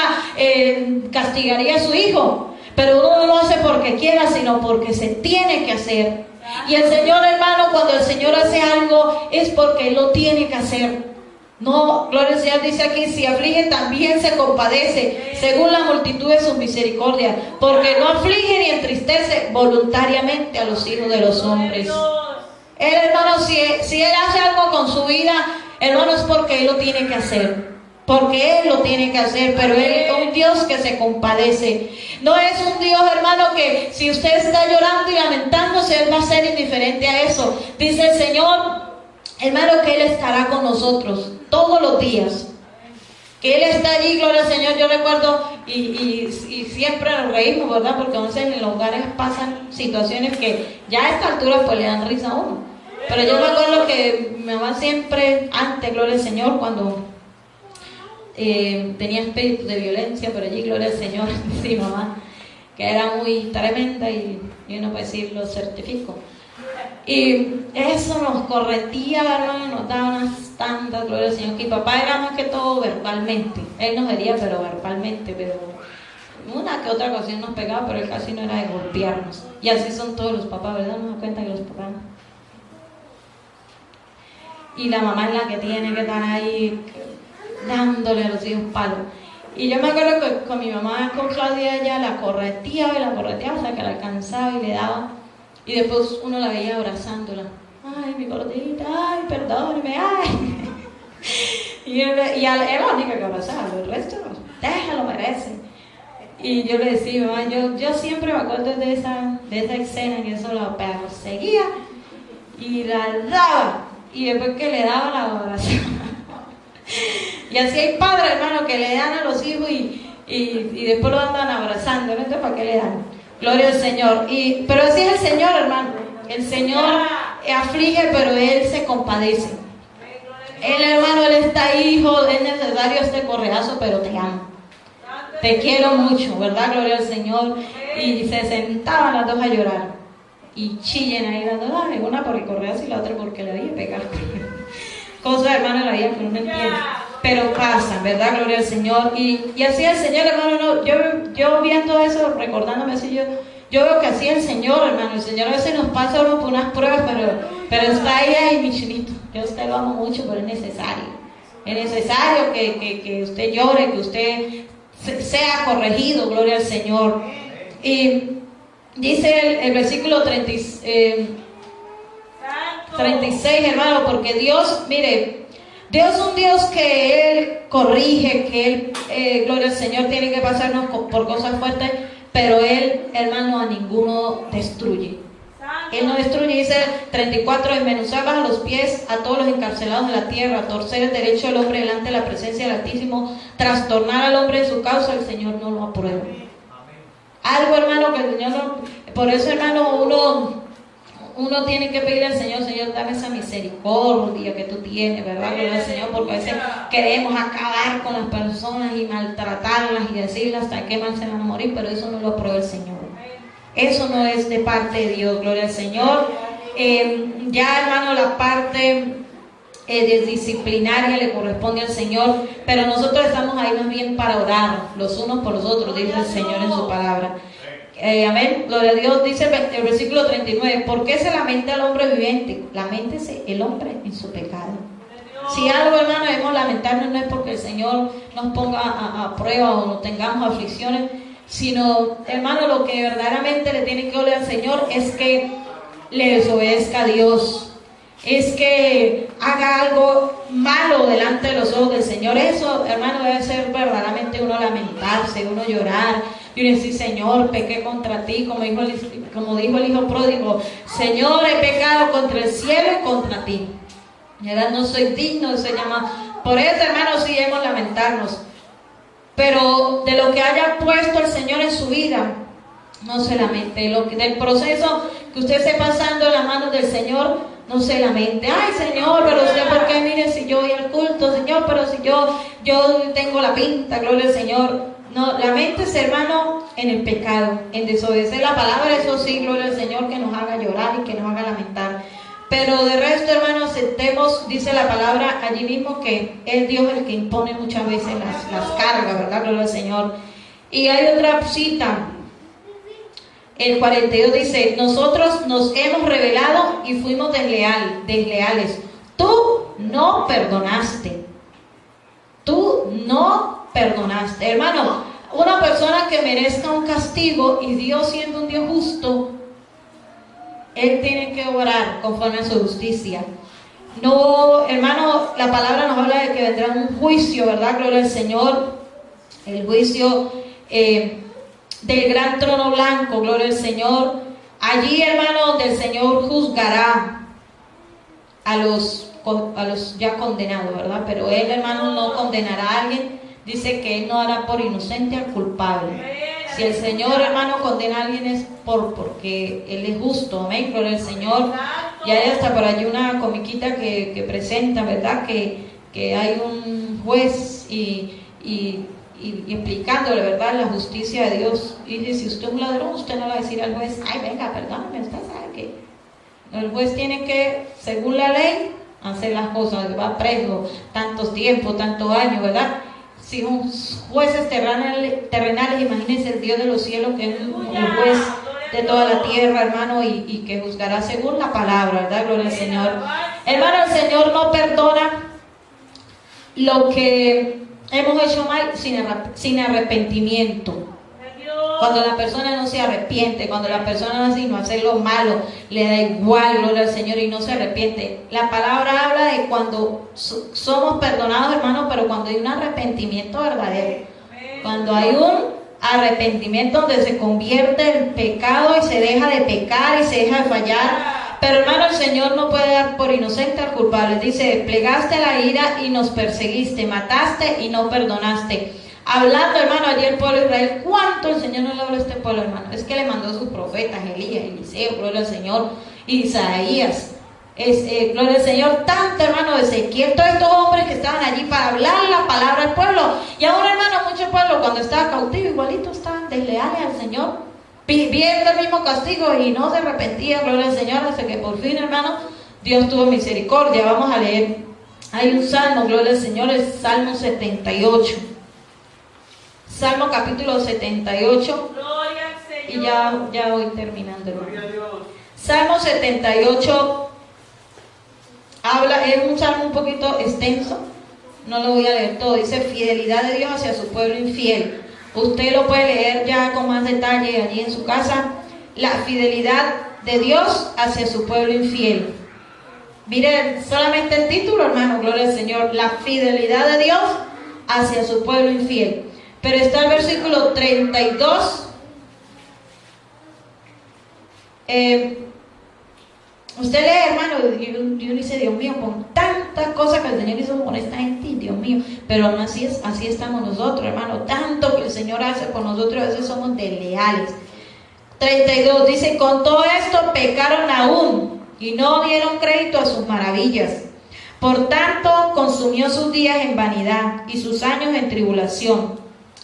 A: castigaría a su hijo. Pero uno no lo hace porque quiera, sino porque se tiene que hacer. Y el Señor, hermano, cuando el Señor hace algo, es porque Él lo tiene que hacer. No, gloria al Señor, dice aquí, si aflige también se compadece, según la multitud de sus misericordias, porque no aflige ni entristece voluntariamente a los hijos de los hombres. Él, hermano, si Él hace algo con su vida, hermano, es porque Él lo tiene que hacer, porque Él lo tiene que hacer, pero Él es un Dios que se compadece. No es un Dios, hermano, que si usted está llorando y lamentándose, Él va a ser indiferente a eso. Dice el Señor, hermano, que Él estará con nosotros todos los días, que Él está allí, gloria al Señor. Yo recuerdo y siempre nos reímos, ¿verdad? Porque a veces en los hogares pasan situaciones que ya a esta altura pues le dan risa a uno, pero yo me acuerdo que mi mamá siempre, antes, gloria al Señor, cuando tenía espíritu de violencia por allí, gloria al Señor, sí, mamá, que era muy tremenda y uno puede decir, lo certifico. Y eso nos corretía, hermano, nos daba unas tantas, gloria al Señor, que papá era más que todo verbalmente. Él nos hería, pero verbalmente, pero una que otra ocasión nos pegaba, pero él casi no era de golpearnos. Y así son todos los papás, ¿verdad? Nos da cuenta que los papás. Y la mamá es la que tiene que estar ahí dándole a los hijos palos. Y yo me acuerdo que con mi mamá, con Claudia, ella la corretía hasta que la alcanzaba y le daba. Y después uno la veía abrazándola. Ay, mi gordita, ay, perdóneme, ay. Y era la única que abrazaba, el resto, déjalo, merece. Y yo le decía, mamá, yo siempre me acuerdo de esa escena que eso la perseguía y la daba. Y después que le daba, la abrazaba. Y así hay padres, hermano, que le dan a los hijos y después lo andan abrazando. ¿No? Entonces, ¿para qué le dan? Gloria al Señor. Pero así es el Señor, hermano. El Señor aflige, pero Él se compadece. Él, hermano, Él está ahí, hijo, es necesario este correazo, pero te amo. Te quiero mucho, ¿verdad? Gloria al Señor. Y se sentaban las dos a llorar. Y chillen ahí las dos, una por el correazo y la otra porque le había pegado. Cosas, hermano, la vida que uno no entiende. Pero pasan, ¿verdad? Gloria al Señor. Y así el Señor, hermano, no, yo viendo eso, recordándome así, yo veo que así el Señor, hermano. El Señor a veces nos pasa uno por unas pruebas, pero está ahí, mi chinito. Yo a usted lo amo mucho, pero es necesario. Es necesario que usted llore, que usted sea corregido, gloria al Señor. Y dice el versículo 36, hermano, porque Dios, mire, Dios es un Dios que Él corrige, que Él, gloria al Señor, tiene que pasarnos por cosas fuertes, pero Él, hermano, a ninguno destruye. Él no destruye, dice 34, desmenuzar a los pies a todos los encarcelados de la tierra, torcer el derecho del hombre delante de la presencia del Altísimo, trastornar al hombre en su causa, el Señor no lo aprueba. Algo, hermano, que el Señor no... Por eso, hermano, uno tiene que pedirle al Señor, Señor, dame esa misericordia que tú tienes, ¿verdad? Gloria al Señor, porque a veces queremos acabar con las personas y maltratarlas y decirles hasta qué mal se van a morir, pero eso no lo aprueba el Señor. Eso no es de parte de Dios, gloria al Señor. Ya, hermano, la parte de disciplinaria le corresponde al Señor, pero nosotros estamos ahí más bien para orar los unos por los otros, dice el Señor en su palabra. Amén, gloria a Dios. Dice el versículo 39, ¿por qué se lamenta el hombre viviente? Lamentése el hombre en su pecado. Si algo, hermano, debemos lamentarnos, no es porque el Señor nos ponga a prueba o no tengamos aflicciones, sino, hermano, lo que verdaderamente le tiene que oler al Señor es que le desobedezca a Dios, es que haga algo malo delante de los ojos del Señor. Eso, hermano, debe ser verdaderamente uno lamentarse, uno llorar y decir, Señor, pequé contra ti, como dijo el hijo pródigo, Señor, he pecado contra el cielo y contra ti, ¿verdad? No soy digno de ser llamado. Por eso, hermano, sí debemos lamentarnos, pero de lo que haya puesto el Señor en su vida, no se lamente. Del proceso que usted esté pasando en las manos del Señor, no se lamente. Ay, Señor, pero usted, ¿por qué? Mire, si yo voy al culto, Señor, pero si yo tengo la pinta, gloria al Señor. No, laméntese, hermano, en el pecado, en desobedecer la palabra, eso sí, gloria al Señor, que nos haga llorar y que nos haga lamentar. Pero de resto, hermano, aceptemos, dice la palabra allí mismo, que es Dios el que impone muchas veces las cargas, ¿verdad? Gloria al Señor. Y hay otra cita, el 42 dice, nosotros nos hemos rebelado y fuimos desleales. Tú no perdonaste. Tú no perdonaste. Hermano, una persona que merezca un castigo y Dios siendo un Dios justo, Él tiene que obrar conforme a su justicia. No, hermano, la palabra nos habla de que vendrá un juicio, ¿verdad? Gloria al Señor. El juicio del gran trono blanco, gloria al Señor. Allí, hermano, donde el Señor juzgará a los ya condenados, ¿verdad? Pero Él, hermano, no condenará a alguien. Dice que Él no hará por inocente al culpable. Si el Señor, hermano, condena a alguien es porque Él es justo, amén, gloria al Señor. Y hay hasta por allí una comiquita que presenta, ¿verdad? Que hay un juez y explicándole, ¿verdad?, la justicia de Dios. Y dice, si usted es un ladrón, usted no le va a decir al juez, ay, venga, perdóname, usted sabe que el juez tiene que, según la ley, hacer las cosas, va preso tantos tiempos, tantos años, ¿verdad? Si un jueces terrenales, imagínense el Dios de los cielos, que es el juez de toda la tierra, hermano, y que juzgará según la palabra, ¿verdad? Gloria al Señor. Hermano, el Señor no perdona lo que hemos hecho mal sin arrepentimiento. Cuando la persona no se arrepiente, cuando la persona no hace lo malo, le da igual, gloria al Señor, y no se arrepiente. La palabra habla de cuando somos perdonados, hermanos, pero cuando hay un arrepentimiento verdadero. Cuando hay un arrepentimiento donde se convierte el pecado y se deja de pecar y se deja de fallar. Pero, hermano, el Señor no puede dar por inocente al culpable. Dice, plegaste la ira y nos perseguiste, mataste y no perdonaste. Hablando, hermano, ayer el pueblo de Israel, ¿cuánto el Señor no le habló a este pueblo, hermano? Es que le mandó a sus profetas, Elías, Eliseo, gloria al Señor, Isaías, gloria al Señor, tanto, hermano, Ezequiel, todos estos hombres que estaban allí para hablar la palabra al pueblo. Y ahora, hermano, muchos pueblos cuando estaba cautivo, igualito estaban desleales al Señor, viendo el mismo castigo y no se arrepentían, gloria al Señor, hasta que por fin, hermano, Dios tuvo misericordia. Vamos a leer, hay un salmo, gloria al Señor, el Salmo 78. Salmo capítulo 78. Y ya voy terminando, hermano. Salmo 78 es un salmo un poquito extenso, no lo voy a leer todo. Dice, fidelidad de Dios hacia su pueblo infiel. Usted lo puede leer ya con más detalle allí en su casa. La fidelidad de Dios hacia su pueblo infiel. Miren, solamente el título, hermano, gloria al Señor. La fidelidad de Dios hacia su pueblo infiel. Pero está el versículo 32. Usted lee, hermano, y uno dice, Dios mío, con tantas cosas que el Señor hizo con esta gente, Dios mío. Pero aún así estamos nosotros, hermano. Tanto que el Señor hace por nosotros, a veces somos desleales. 32 dice, con todo esto pecaron aún y no dieron crédito a sus maravillas. Por tanto, consumió sus días en vanidad y sus años en tribulación.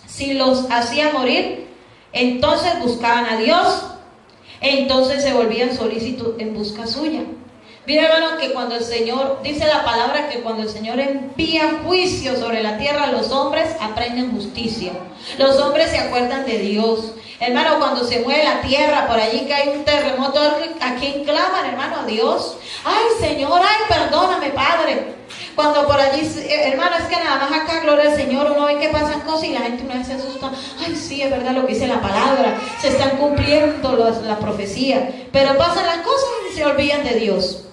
A: Si los hacía morir, entonces buscaban a Dios, entonces se volvían solícitos en busca suya. Mira, hermano, que cuando el Señor, dice la palabra que cuando el Señor envía juicio sobre la tierra, los hombres aprenden justicia. Los hombres se acuerdan de Dios. Hermano, cuando se mueve la tierra, por allí que hay un terremoto, ¿a quién claman, hermano? A Dios. Ay, Señor, ay, perdóname, Padre. Cuando por allí, hermano, es que nada más acá, gloria al Señor, uno ve que pasan cosas y la gente una vez se asusta. Ay, sí, es verdad lo que dice la palabra, se están cumpliendo la profecía. Pero pasan las cosas y se olvidan de Dios.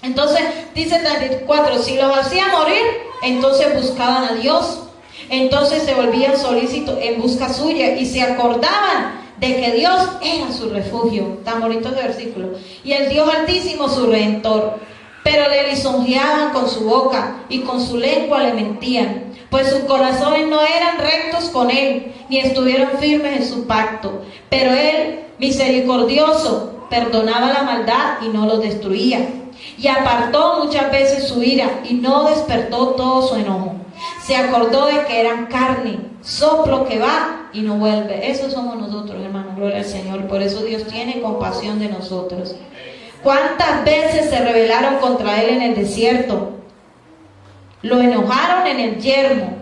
A: Entonces, dice 34, si los hacía morir, entonces buscaban a Dios. Entonces se volvían solícitos en busca suya y se acordaban de que Dios era su refugio. Tan bonito ese versículo. Y el Dios Altísimo su Redentor. Pero le lisonjeaban con su boca y con su lengua le mentían, pues sus corazones no eran rectos con él, ni estuvieron firmes en su pacto. Pero él, misericordioso, perdonaba la maldad y no los destruía. Y apartó muchas veces su ira y no despertó todo su enojo. Se acordó de que eran carne, soplo que va y no vuelve. Eso somos nosotros, hermanos, gloria al Señor. Por eso Dios tiene compasión de nosotros. ¿Cuántas veces se rebelaron contra él en el desierto? Lo enojaron en el yermo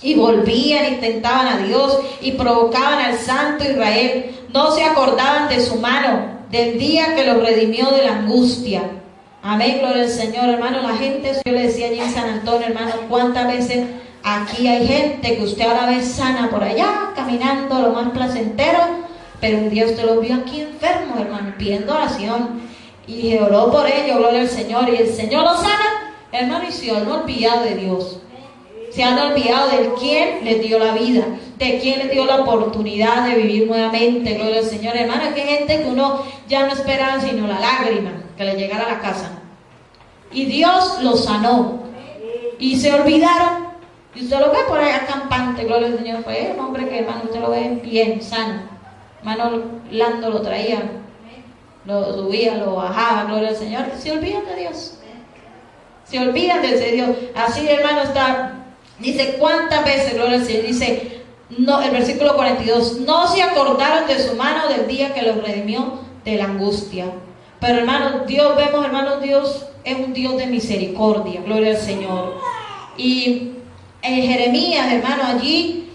A: y volvían y tentaban a Dios y provocaban al santo Israel. No se acordaban de su mano, del día que los redimió de la angustia. Amén, gloria al Señor, hermano. La gente, yo le decía allí en San Antonio, hermano, cuántas veces aquí hay gente que usted ahora ve sana por allá, caminando lo más placentero, pero un día usted los vio aquí enfermos, hermano, pidiendo oración, y oró por ellos, gloria al Señor, y el Señor los sana, hermano, y se han olvidado de Dios. Se han olvidado de quien les dio la vida, de quien les dio la oportunidad de vivir nuevamente, gloria al Señor. Hermano, que hay gente que uno ya no esperaba sino la lágrima que le llegara a la casa. Y Dios los sanó. Y se olvidaron. Y usted lo ve por allá campante, gloria al Señor. Pues un hombre que, hermano, usted lo ve bien, sano. Hermano Lando lo traía, lo subía, lo bajaba, gloria al Señor. Se olvidan de Dios. Se olvidan de ese Dios. Así, hermano, está. Dice, ¿cuántas veces, gloria al Señor? Dice, no, el versículo 42, no se acordaron de su mano del día que los redimió de la angustia. Pero, hermano, Dios, vemos, hermano, Dios es un Dios de misericordia, gloria al Señor. Y en Jeremías, hermano, allí,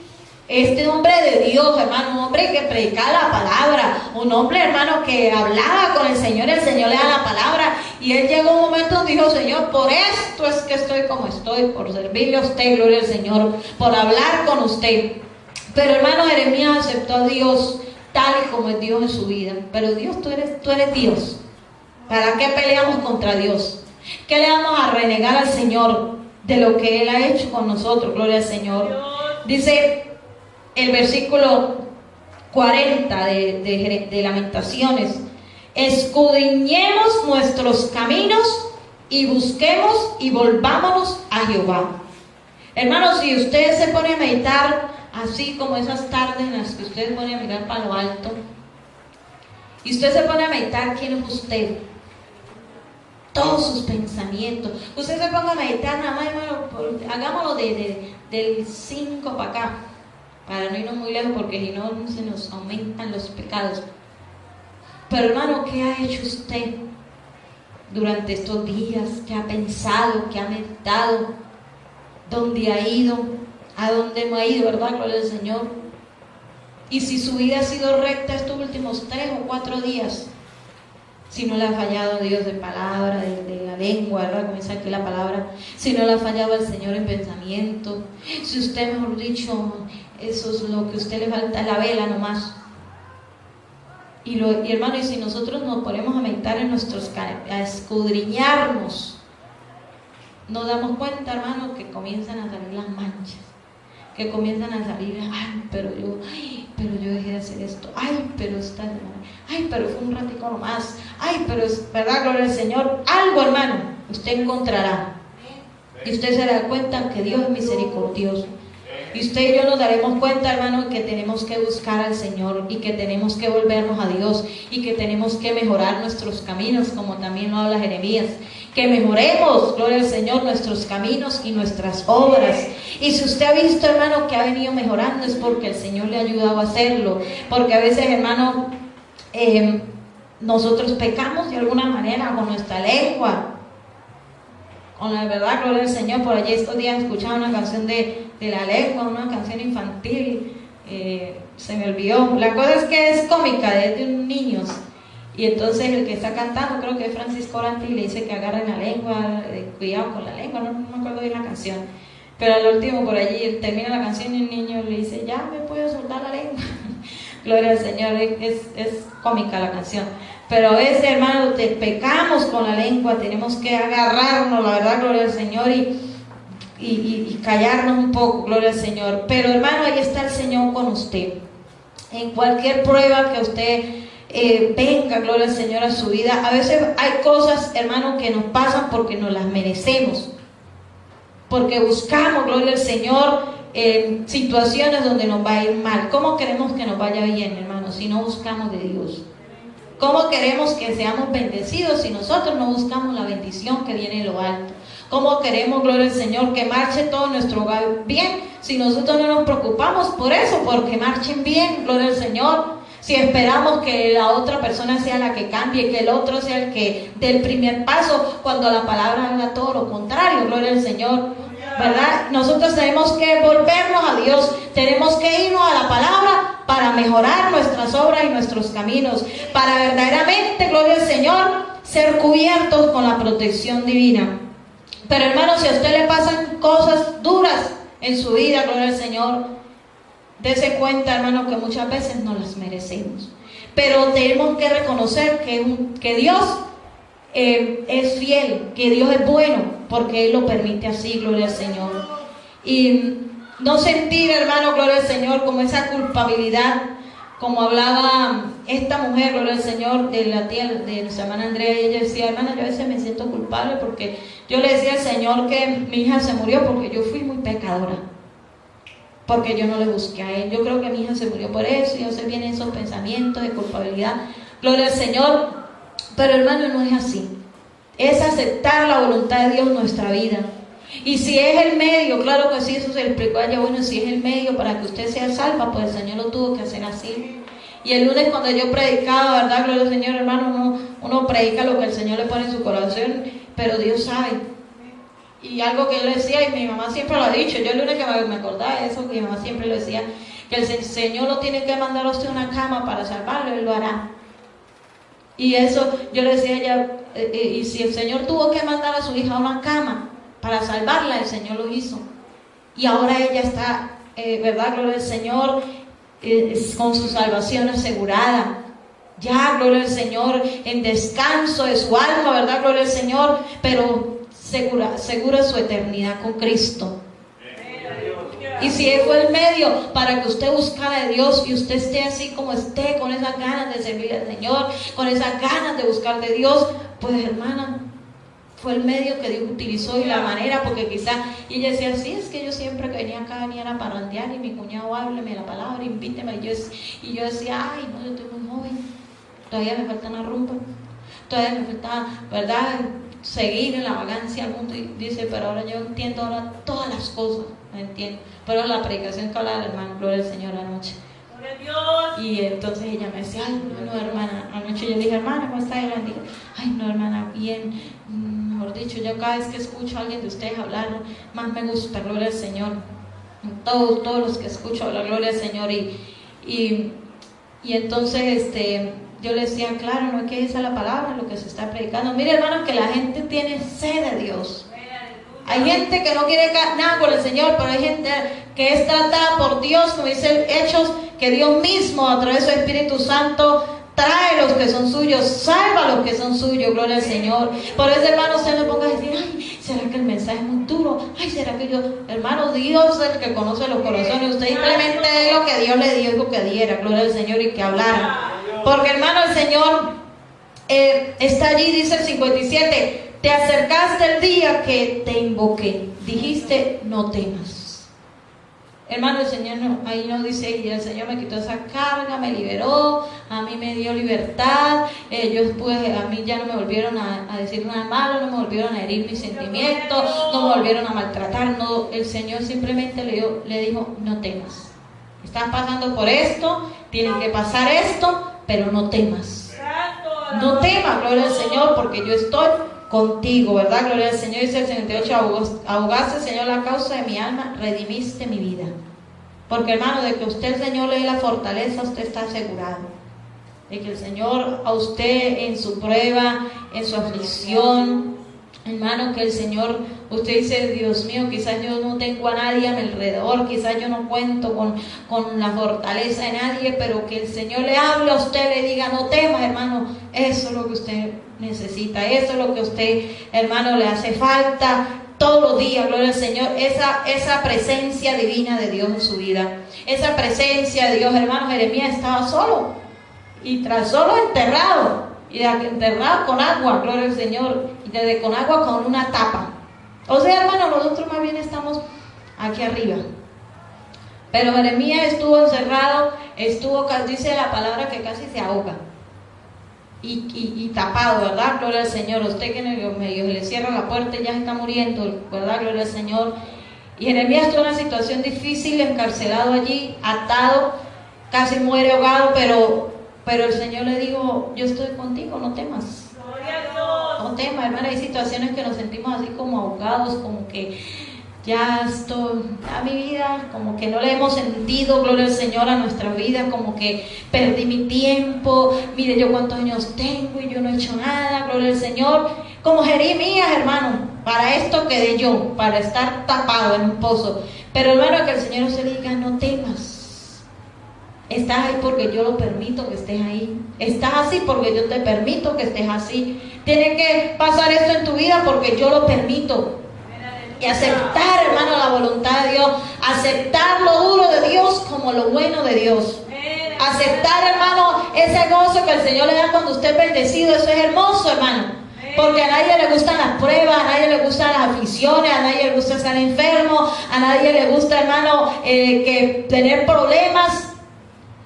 A: este hombre de Dios, hermano, un hombre que predicaba la palabra, un hombre, hermano, que hablaba con el Señor le da la palabra, y él llegó un momento donde dijo, Señor, por esto es que estoy como estoy, por servirle a usted, gloria al Señor, por hablar con usted. Pero, hermano, Jeremías aceptó a Dios tal y como es Dios en su vida. Pero Dios, tú eres Dios. ¿Para qué peleamos contra Dios? ¿Qué le vamos a renegar al Señor de lo que Él ha hecho con nosotros? Gloria al Señor. Dice el versículo 40 de Lamentaciones, escudriñemos nuestros caminos y busquemos y volvámonos a Jehová. Hermanos, si usted se pone a meditar así como esas tardes en las que usted se pone a mirar para lo alto y usted se pone a meditar quién es usted, todos sus pensamientos, usted se ponga a meditar nada más, hermano, hagámoslo del 5 para acá, para no irnos muy lejos, porque si no se nos aumentan los pecados. Pero, hermano, ¿qué ha hecho usted durante estos días? ¿Qué ha pensado? ¿Qué ha meditado? ¿Dónde ha ido? ¿A dónde no ha ido, verdad? Gloria al Señor. Y si su vida ha sido recta estos últimos 3 o 4 días, si no le ha fallado a Dios de palabra, de la lengua, ¿verdad? Comienza aquí la palabra. Si no le ha fallado al Señor en pensamiento. Si usted, mejor dicho, eso es lo que a usted le falta, la vela nomás. Y hermano, y si nosotros nos ponemos a meditar en a escudriñarnos, nos damos cuenta, hermano, que comienzan a salir las manchas, que comienzan a salir, ay, pero yo dejé de hacer esto, ay, pero esta semana, ay, pero fue un ratico nomás, ay, pero es verdad, gloria al Señor. Algo, hermano, usted encontrará, y usted se dará cuenta que Dios es misericordioso. Y usted y yo nos daremos cuenta, hermano, que tenemos que buscar al Señor y que tenemos que volvernos a Dios y que tenemos que mejorar nuestros caminos, como también lo habla Jeremías. Que mejoremos, gloria al Señor, nuestros caminos y nuestras obras. Y si usted ha visto, hermano, que ha venido mejorando, es porque el Señor le ha ayudado a hacerlo. Porque a veces, hermano, nosotros pecamos de alguna manera con nuestra lengua. Con la verdad, gloria al Señor. Por allí estos días escuchaba una canción de la lengua, una canción infantil. Se me olvidó. La cosa es que es cómica, es de un niño. Y entonces el que está cantando, creo que es Francisco Orante, y le dice que agarren la lengua, cuidado con la lengua, no me acuerdo bien la canción. Pero al último, por allí, él termina la canción y el niño le dice, ya me puedo soltar la lengua. Gloria al Señor, es cómica la canción. Pero a veces, hermano, pecamos con la lengua, tenemos que agarrarnos, la verdad, gloria al Señor, y callarnos un poco, gloria al Señor. Pero hermano, ahí está el Señor con usted. En cualquier prueba que usted venga, gloria al Señor, a su vida. A veces hay cosas, hermano, que nos pasan porque nos las merecemos. Porque buscamos, gloria al Señor, en situaciones donde nos va a ir mal. ¿Cómo queremos que nos vaya bien, hermano, si no buscamos de Dios? ¿Cómo queremos que seamos bendecidos si nosotros no buscamos la bendición que viene de lo alto? ¿Cómo queremos, gloria al Señor, que marche todo nuestro hogar bien si nosotros no nos preocupamos por eso, porque marchen bien, gloria al Señor? Si esperamos que la otra persona sea la que cambie, que el otro sea el que dé el primer paso, cuando la palabra haga todo lo contrario, gloria al Señor, ¿verdad? Nosotros tenemos que volvernos a Dios, tenemos que irnos a la palabra para mejorar nuestras obras y nuestros caminos, para verdaderamente, gloria al Señor, ser cubiertos con la protección divina. Pero hermano, si a usted le pasan cosas duras en su vida, gloria al Señor, dése cuenta, hermano, que muchas veces no las merecemos. Pero tenemos que reconocer que Dios es fiel, que Dios es bueno, porque Él lo permite así, gloria al Señor. Y no sentir, hermano, gloria al Señor, como esa culpabilidad, como hablaba esta mujer, gloria al Señor, de la tía de nuestra hermana Andrea. Y ella decía, hermana, yo a veces me siento culpable porque yo le decía al Señor que mi hija se murió porque yo fui muy pecadora, porque yo no le busqué a Él. Yo creo que mi hija se murió por eso, y a veces vienen esos pensamientos de culpabilidad, gloria al Señor. Pero hermano, no es así. Es aceptar la voluntad de Dios en nuestra vida. Y si es el medio, claro que sí, eso se explicó allá, bueno, si es el medio para que usted sea salva, pues el Señor lo tuvo que hacer así. Y el lunes cuando yo predicaba, ¿verdad? Gloria al Señor, hermano, uno predica lo que el Señor le pone en su corazón, pero Dios sabe. Y algo que yo le decía, y mi mamá siempre lo ha dicho, yo el lunes que me acordaba de eso, que mi mamá siempre lo decía, que el Señor no tiene que mandar a usted una cama para salvarlo, Él lo hará. Y eso yo le decía a ella, y si el Señor tuvo que mandar a su hija a una cama para salvarla, el Señor lo hizo. Y ahora ella está, ¿verdad? Gloria al Señor, con su salvación asegurada. Ya, gloria al Señor, en descanso de su alma, ¿verdad? Gloria al Señor, pero segura su eternidad con Cristo. Y si Él fue el medio para que usted buscara de Dios y usted esté así como esté, con esas ganas de servir al Señor, con esas ganas de buscar de Dios, pues hermana, fue el medio que Dios utilizó y la manera, porque quizás, y ella decía, sí, es que yo siempre que venía acá venía a parrandear y mi cuñado hábleme la palabra, invíteme, y yo decía, ay, no, yo estoy muy joven, todavía me falta una rumba, todavía me falta, ¿verdad?, seguir en la vagancia al mundo. Y dice, pero ahora yo entiendo ahora todas las cosas, no entiendo. Pero la predicación que hablaba el hermano, gloria al Señor, anoche. Y entonces ella me decía, ay, no, hermana, anoche yo le dije, hermana, ¿cómo está? Y ella dijo, ay, no, hermana, bien, mejor dicho, yo cada vez que escucho a alguien de ustedes hablar, más me gusta, gloria al Señor. Todos los que escucho hablar, gloria al Señor. Y entonces, yo le decía, claro, no es que esa es la palabra, lo que se está predicando. Mire, hermano, que la gente tiene sed de Dios. Hay gente que no quiere nada con el Señor, pero hay gente que es tratada por Dios, como dice Hechos, que Dios mismo, a través de su Espíritu Santo, trae los que son suyos, salva a los que son suyos, gloria al Señor. Por eso, hermano, usted no ponga a decir, ay, ¿será que el mensaje es muy duro? Ay, ¿será que yo? Hermano, Dios es el que conoce los corazones. Usted simplemente dé lo que Dios le dijo que diera, gloria al Señor, y que hablara. Porque, hermano, el Señor está allí, dice el 57, te acercaste el día que te invoqué, dijiste, no temas. hermano, el Señor ahí nos dice, y el Señor me quitó esa carga, me liberó, a mí me dio libertad, a mí ya no me volvieron a decir nada malo, no me volvieron a herir mis sentimientos, no me volvieron a maltratar, no, el Señor simplemente le dijo, no temas, estás pasando por esto, tiene que pasar esto, pero no temas, no temas, gloria al Señor, porque yo estoy contigo, ¿verdad? Gloria al Señor. Dice el 78, ahogaste, Señor, la causa de mi alma, redimiste mi vida. Porque, hermano, de que usted, el Señor, le dé la fortaleza, usted está asegurado. De que el Señor a usted en su prueba, en su aflicción, hermano, que el Señor, usted dice, Dios mío, quizás yo no tengo a nadie a mi alrededor, quizás yo no cuento con la fortaleza de nadie, pero que el Señor le hable a usted, le diga, no temas, hermano, eso es lo que usted necesita, eso es lo que usted, hermano, le hace falta todos los días, gloria al Señor, esa presencia divina de Dios en su vida, esa presencia de Dios, hermano. Jeremías estaba solo, y tras solo enterrado, y enterrado con agua, gloria al Señor, y desde con agua con una tapa. O sea, hermano, nosotros más bien estamos aquí arriba. Pero Jeremías estuvo encerrado, dice la palabra que casi se ahoga. Y tapado, ¿verdad? Gloria al Señor. Usted que medio le cierra la puerta y ya está muriendo, ¿verdad? Gloria al Señor. Y Jeremías estuvo en una situación difícil, encarcelado allí, atado, casi muere ahogado, pero el Señor le dijo, yo estoy contigo, no temas. No temas, hermana. Hay situaciones que nos sentimos así como ahogados, como que ya mi vida, como que no le hemos sentido, gloria al Señor, a nuestra vida, como que perdí mi tiempo, mire yo cuántos años tengo y yo no he hecho nada, gloria al Señor, como Jeremías, hermano, para esto quedé yo, para estar tapado en un pozo. Pero, hermano, que el Señor se le diga, no temas, estás ahí porque yo lo permito que estés ahí, estás así porque yo te permito que estés así, tiene que pasar esto en tu vida porque yo lo permito. Y aceptar, hermano, la voluntad de Dios, aceptar lo duro de Dios como lo bueno de Dios, aceptar, hermano, ese gozo que el Señor le da cuando usted es bendecido. Eso es hermoso, hermano, porque a nadie le gustan las pruebas, a nadie le gustan las aflicciones, a nadie le gusta estar enfermo, a nadie le gusta, hermano, que tener problemas.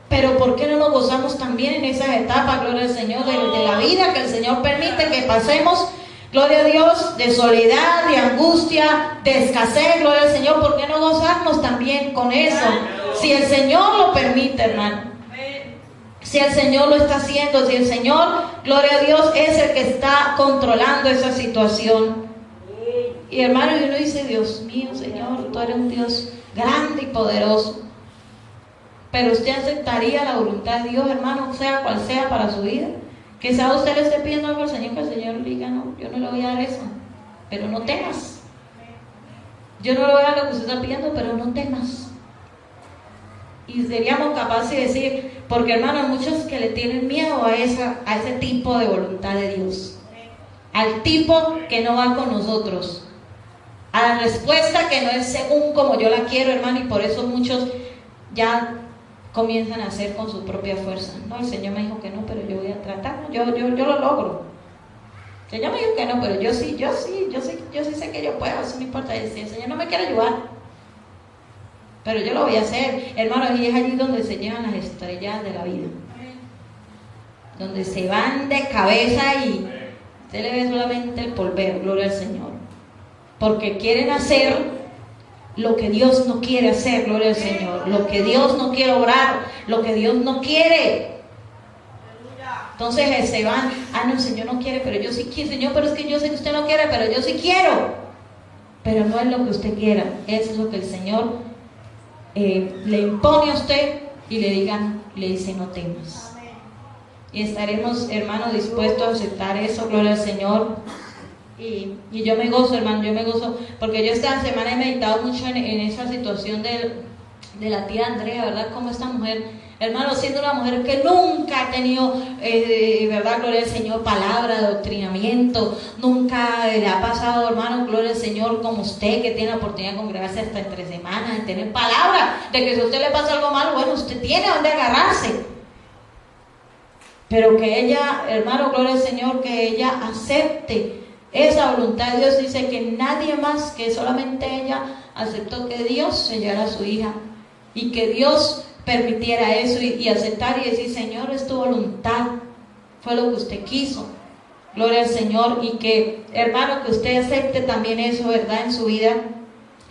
A: Pero ¿por qué no nos gozamos también en esas etapas, gloria al Señor, de la vida que el Señor permite que pasemos? Gloria a Dios, de soledad, de angustia, de escasez, gloria al Señor. ¿Por qué no gozarnos también con eso? Si el Señor lo permite, hermano. Si el Señor lo está haciendo, si el Señor, gloria a Dios, es el que está controlando esa situación. Y hermano, y uno dice, Dios mío, Señor, tú eres un Dios grande y poderoso. Pero usted aceptaría la voluntad de Dios, hermano, sea cual sea para su vida. Quizá usted le esté pidiendo algo al Señor, que el Señor le diga, no, yo no le voy a dar eso, pero no temas. Yo no le voy a dar lo que usted está pidiendo, pero no temas. Y seríamos capaces de decir, porque, hermano, hay muchos que le tienen miedo a ese tipo de voluntad de Dios, al tipo que no va con nosotros, a la respuesta que no es según como yo la quiero, hermano. Y por eso muchos ya comienzan a hacer con su propia fuerza. No, el Señor me dijo que no, pero yo voy a tratar, yo lo logro. El Señor me dijo que no, pero yo sí sé que yo puedo, eso no importa. El Señor no me quiere ayudar, pero yo lo voy a hacer, hermano. Y es allí donde se llevan las estrellas de la vida, donde se van de cabeza y usted le ve solamente el polvero, gloria al Señor, porque quieren hacer lo que Dios no quiere hacer, gloria al Señor, lo que Dios no quiere obrar, lo que Dios no quiere. Entonces se van, no, el Señor no quiere, pero yo sí quiero, Señor, pero es que yo sé que usted no quiere, pero yo sí quiero. Pero no es lo que usted quiera, es lo que el Señor le impone a usted y le dice, no temas. Y estaremos, hermanos, dispuestos a aceptar eso, gloria al Señor. Y yo me gozo, hermano, porque yo esta semana he meditado mucho en esa situación de la tía Andrea, ¿verdad? Como esta mujer, hermano, siendo una mujer que nunca ha tenido, ¿verdad? Gloria al Señor, palabra de adoctrinamiento, nunca le ha pasado, hermano, gloria al Señor, como usted, que tiene la oportunidad de congregarse hasta entre semanas, de tener palabra, de que si a usted le pasa algo malo, bueno, usted tiene donde agarrarse. Pero que ella, hermano, gloria al Señor, que ella acepte esa voluntad de Dios. Dice que nadie más, que solamente ella aceptó que Dios sellara a su hija y que Dios permitiera eso y aceptar y decir, Señor, es tu voluntad, fue lo que usted quiso. Gloria al Señor. Y que, hermano, que usted acepte también eso, ¿verdad?, en su vida.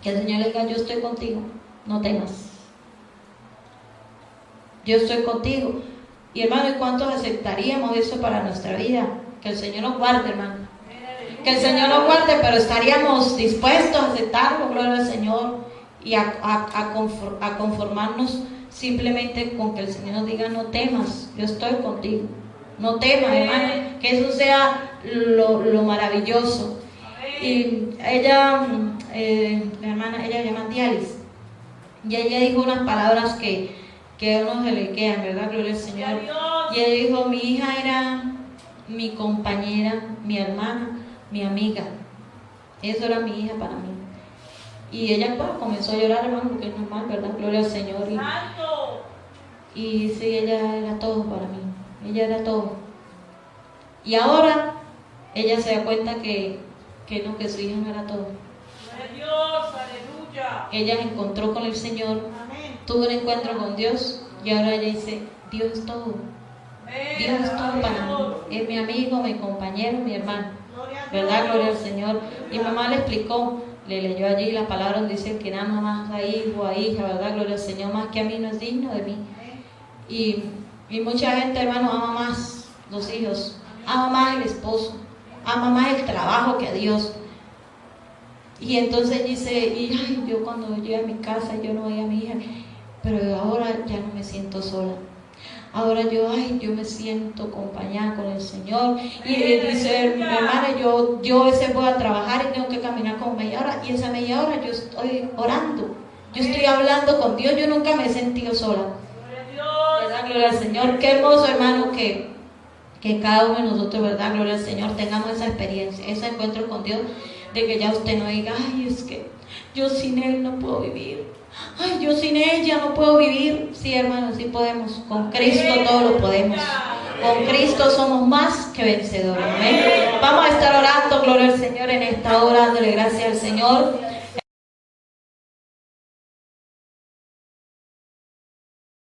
A: Que el Señor le diga, yo estoy contigo, no temas. Yo estoy contigo. Y hermano, ¿y cuántos aceptaríamos eso para nuestra vida? Que el Señor nos guarde, hermano. Que el Señor nos guarde, pero estaríamos dispuestos a aceptarlo, gloria al Señor, y a conformarnos simplemente con que el Señor nos diga, no temas, yo estoy contigo. No temas, hermano, que eso sea lo maravilloso. Y ella, la hermana, ella llama Dialis, y ella dijo unas palabras que a uno se le quedan, ¿verdad? Gloria al Señor. Y ella dijo, mi hija era mi compañera, mi hermana, mi amiga. Eso era mi hija para mí. Y ella pues comenzó a llorar, hermano, porque es normal, ¿verdad? Gloria al Señor. Y sí, ella era todo para mí. Ella era todo. Y ahora ella se da cuenta que no, que su hija no era todo.
B: Dios, aleluya.
A: Ella se encontró con el Señor, tuvo un encuentro con Dios y ahora ella dice, Dios es todo. Dios es todo para mí. Es mi amigo, mi compañero, mi hermano. ¿Verdad? Gloria al Señor. Mi mamá le explicó, le leyó allí las palabras donde dice que nada más a hijo, a hija, ¿verdad? Gloria al Señor, más que a mí no es digno de mí. Y mucha gente, hermano, ama más los hijos, ama más el esposo, ama más el trabajo que a Dios. Y entonces dice, ay, yo cuando llegué a mi casa, yo no veía a mi hija, pero ahora ya no me siento sola. Ahora yo me siento acompañada con el Señor. Y dice, mi hermana, yo a veces voy a trabajar y tengo que caminar como media hora, y esa media hora yo estoy orando, yo estoy hablando con Dios, yo nunca me he sentido sola. ¿Verdad? Gloria al Señor. Qué hermoso, hermano, que cada uno de nosotros, ¿verdad? Gloria al Señor, tengamos esa experiencia, ese encuentro con Dios, de que ya usted no diga, ay, es que yo sin Él no puedo vivir. Ay, yo sin ella no puedo vivir. Sí, hermano, sí podemos. Con Cristo todo lo podemos. Con Cristo somos más que vencedores. Amén. Vamos a estar orando, gloria al Señor, en esta hora, dándole gracias al Señor.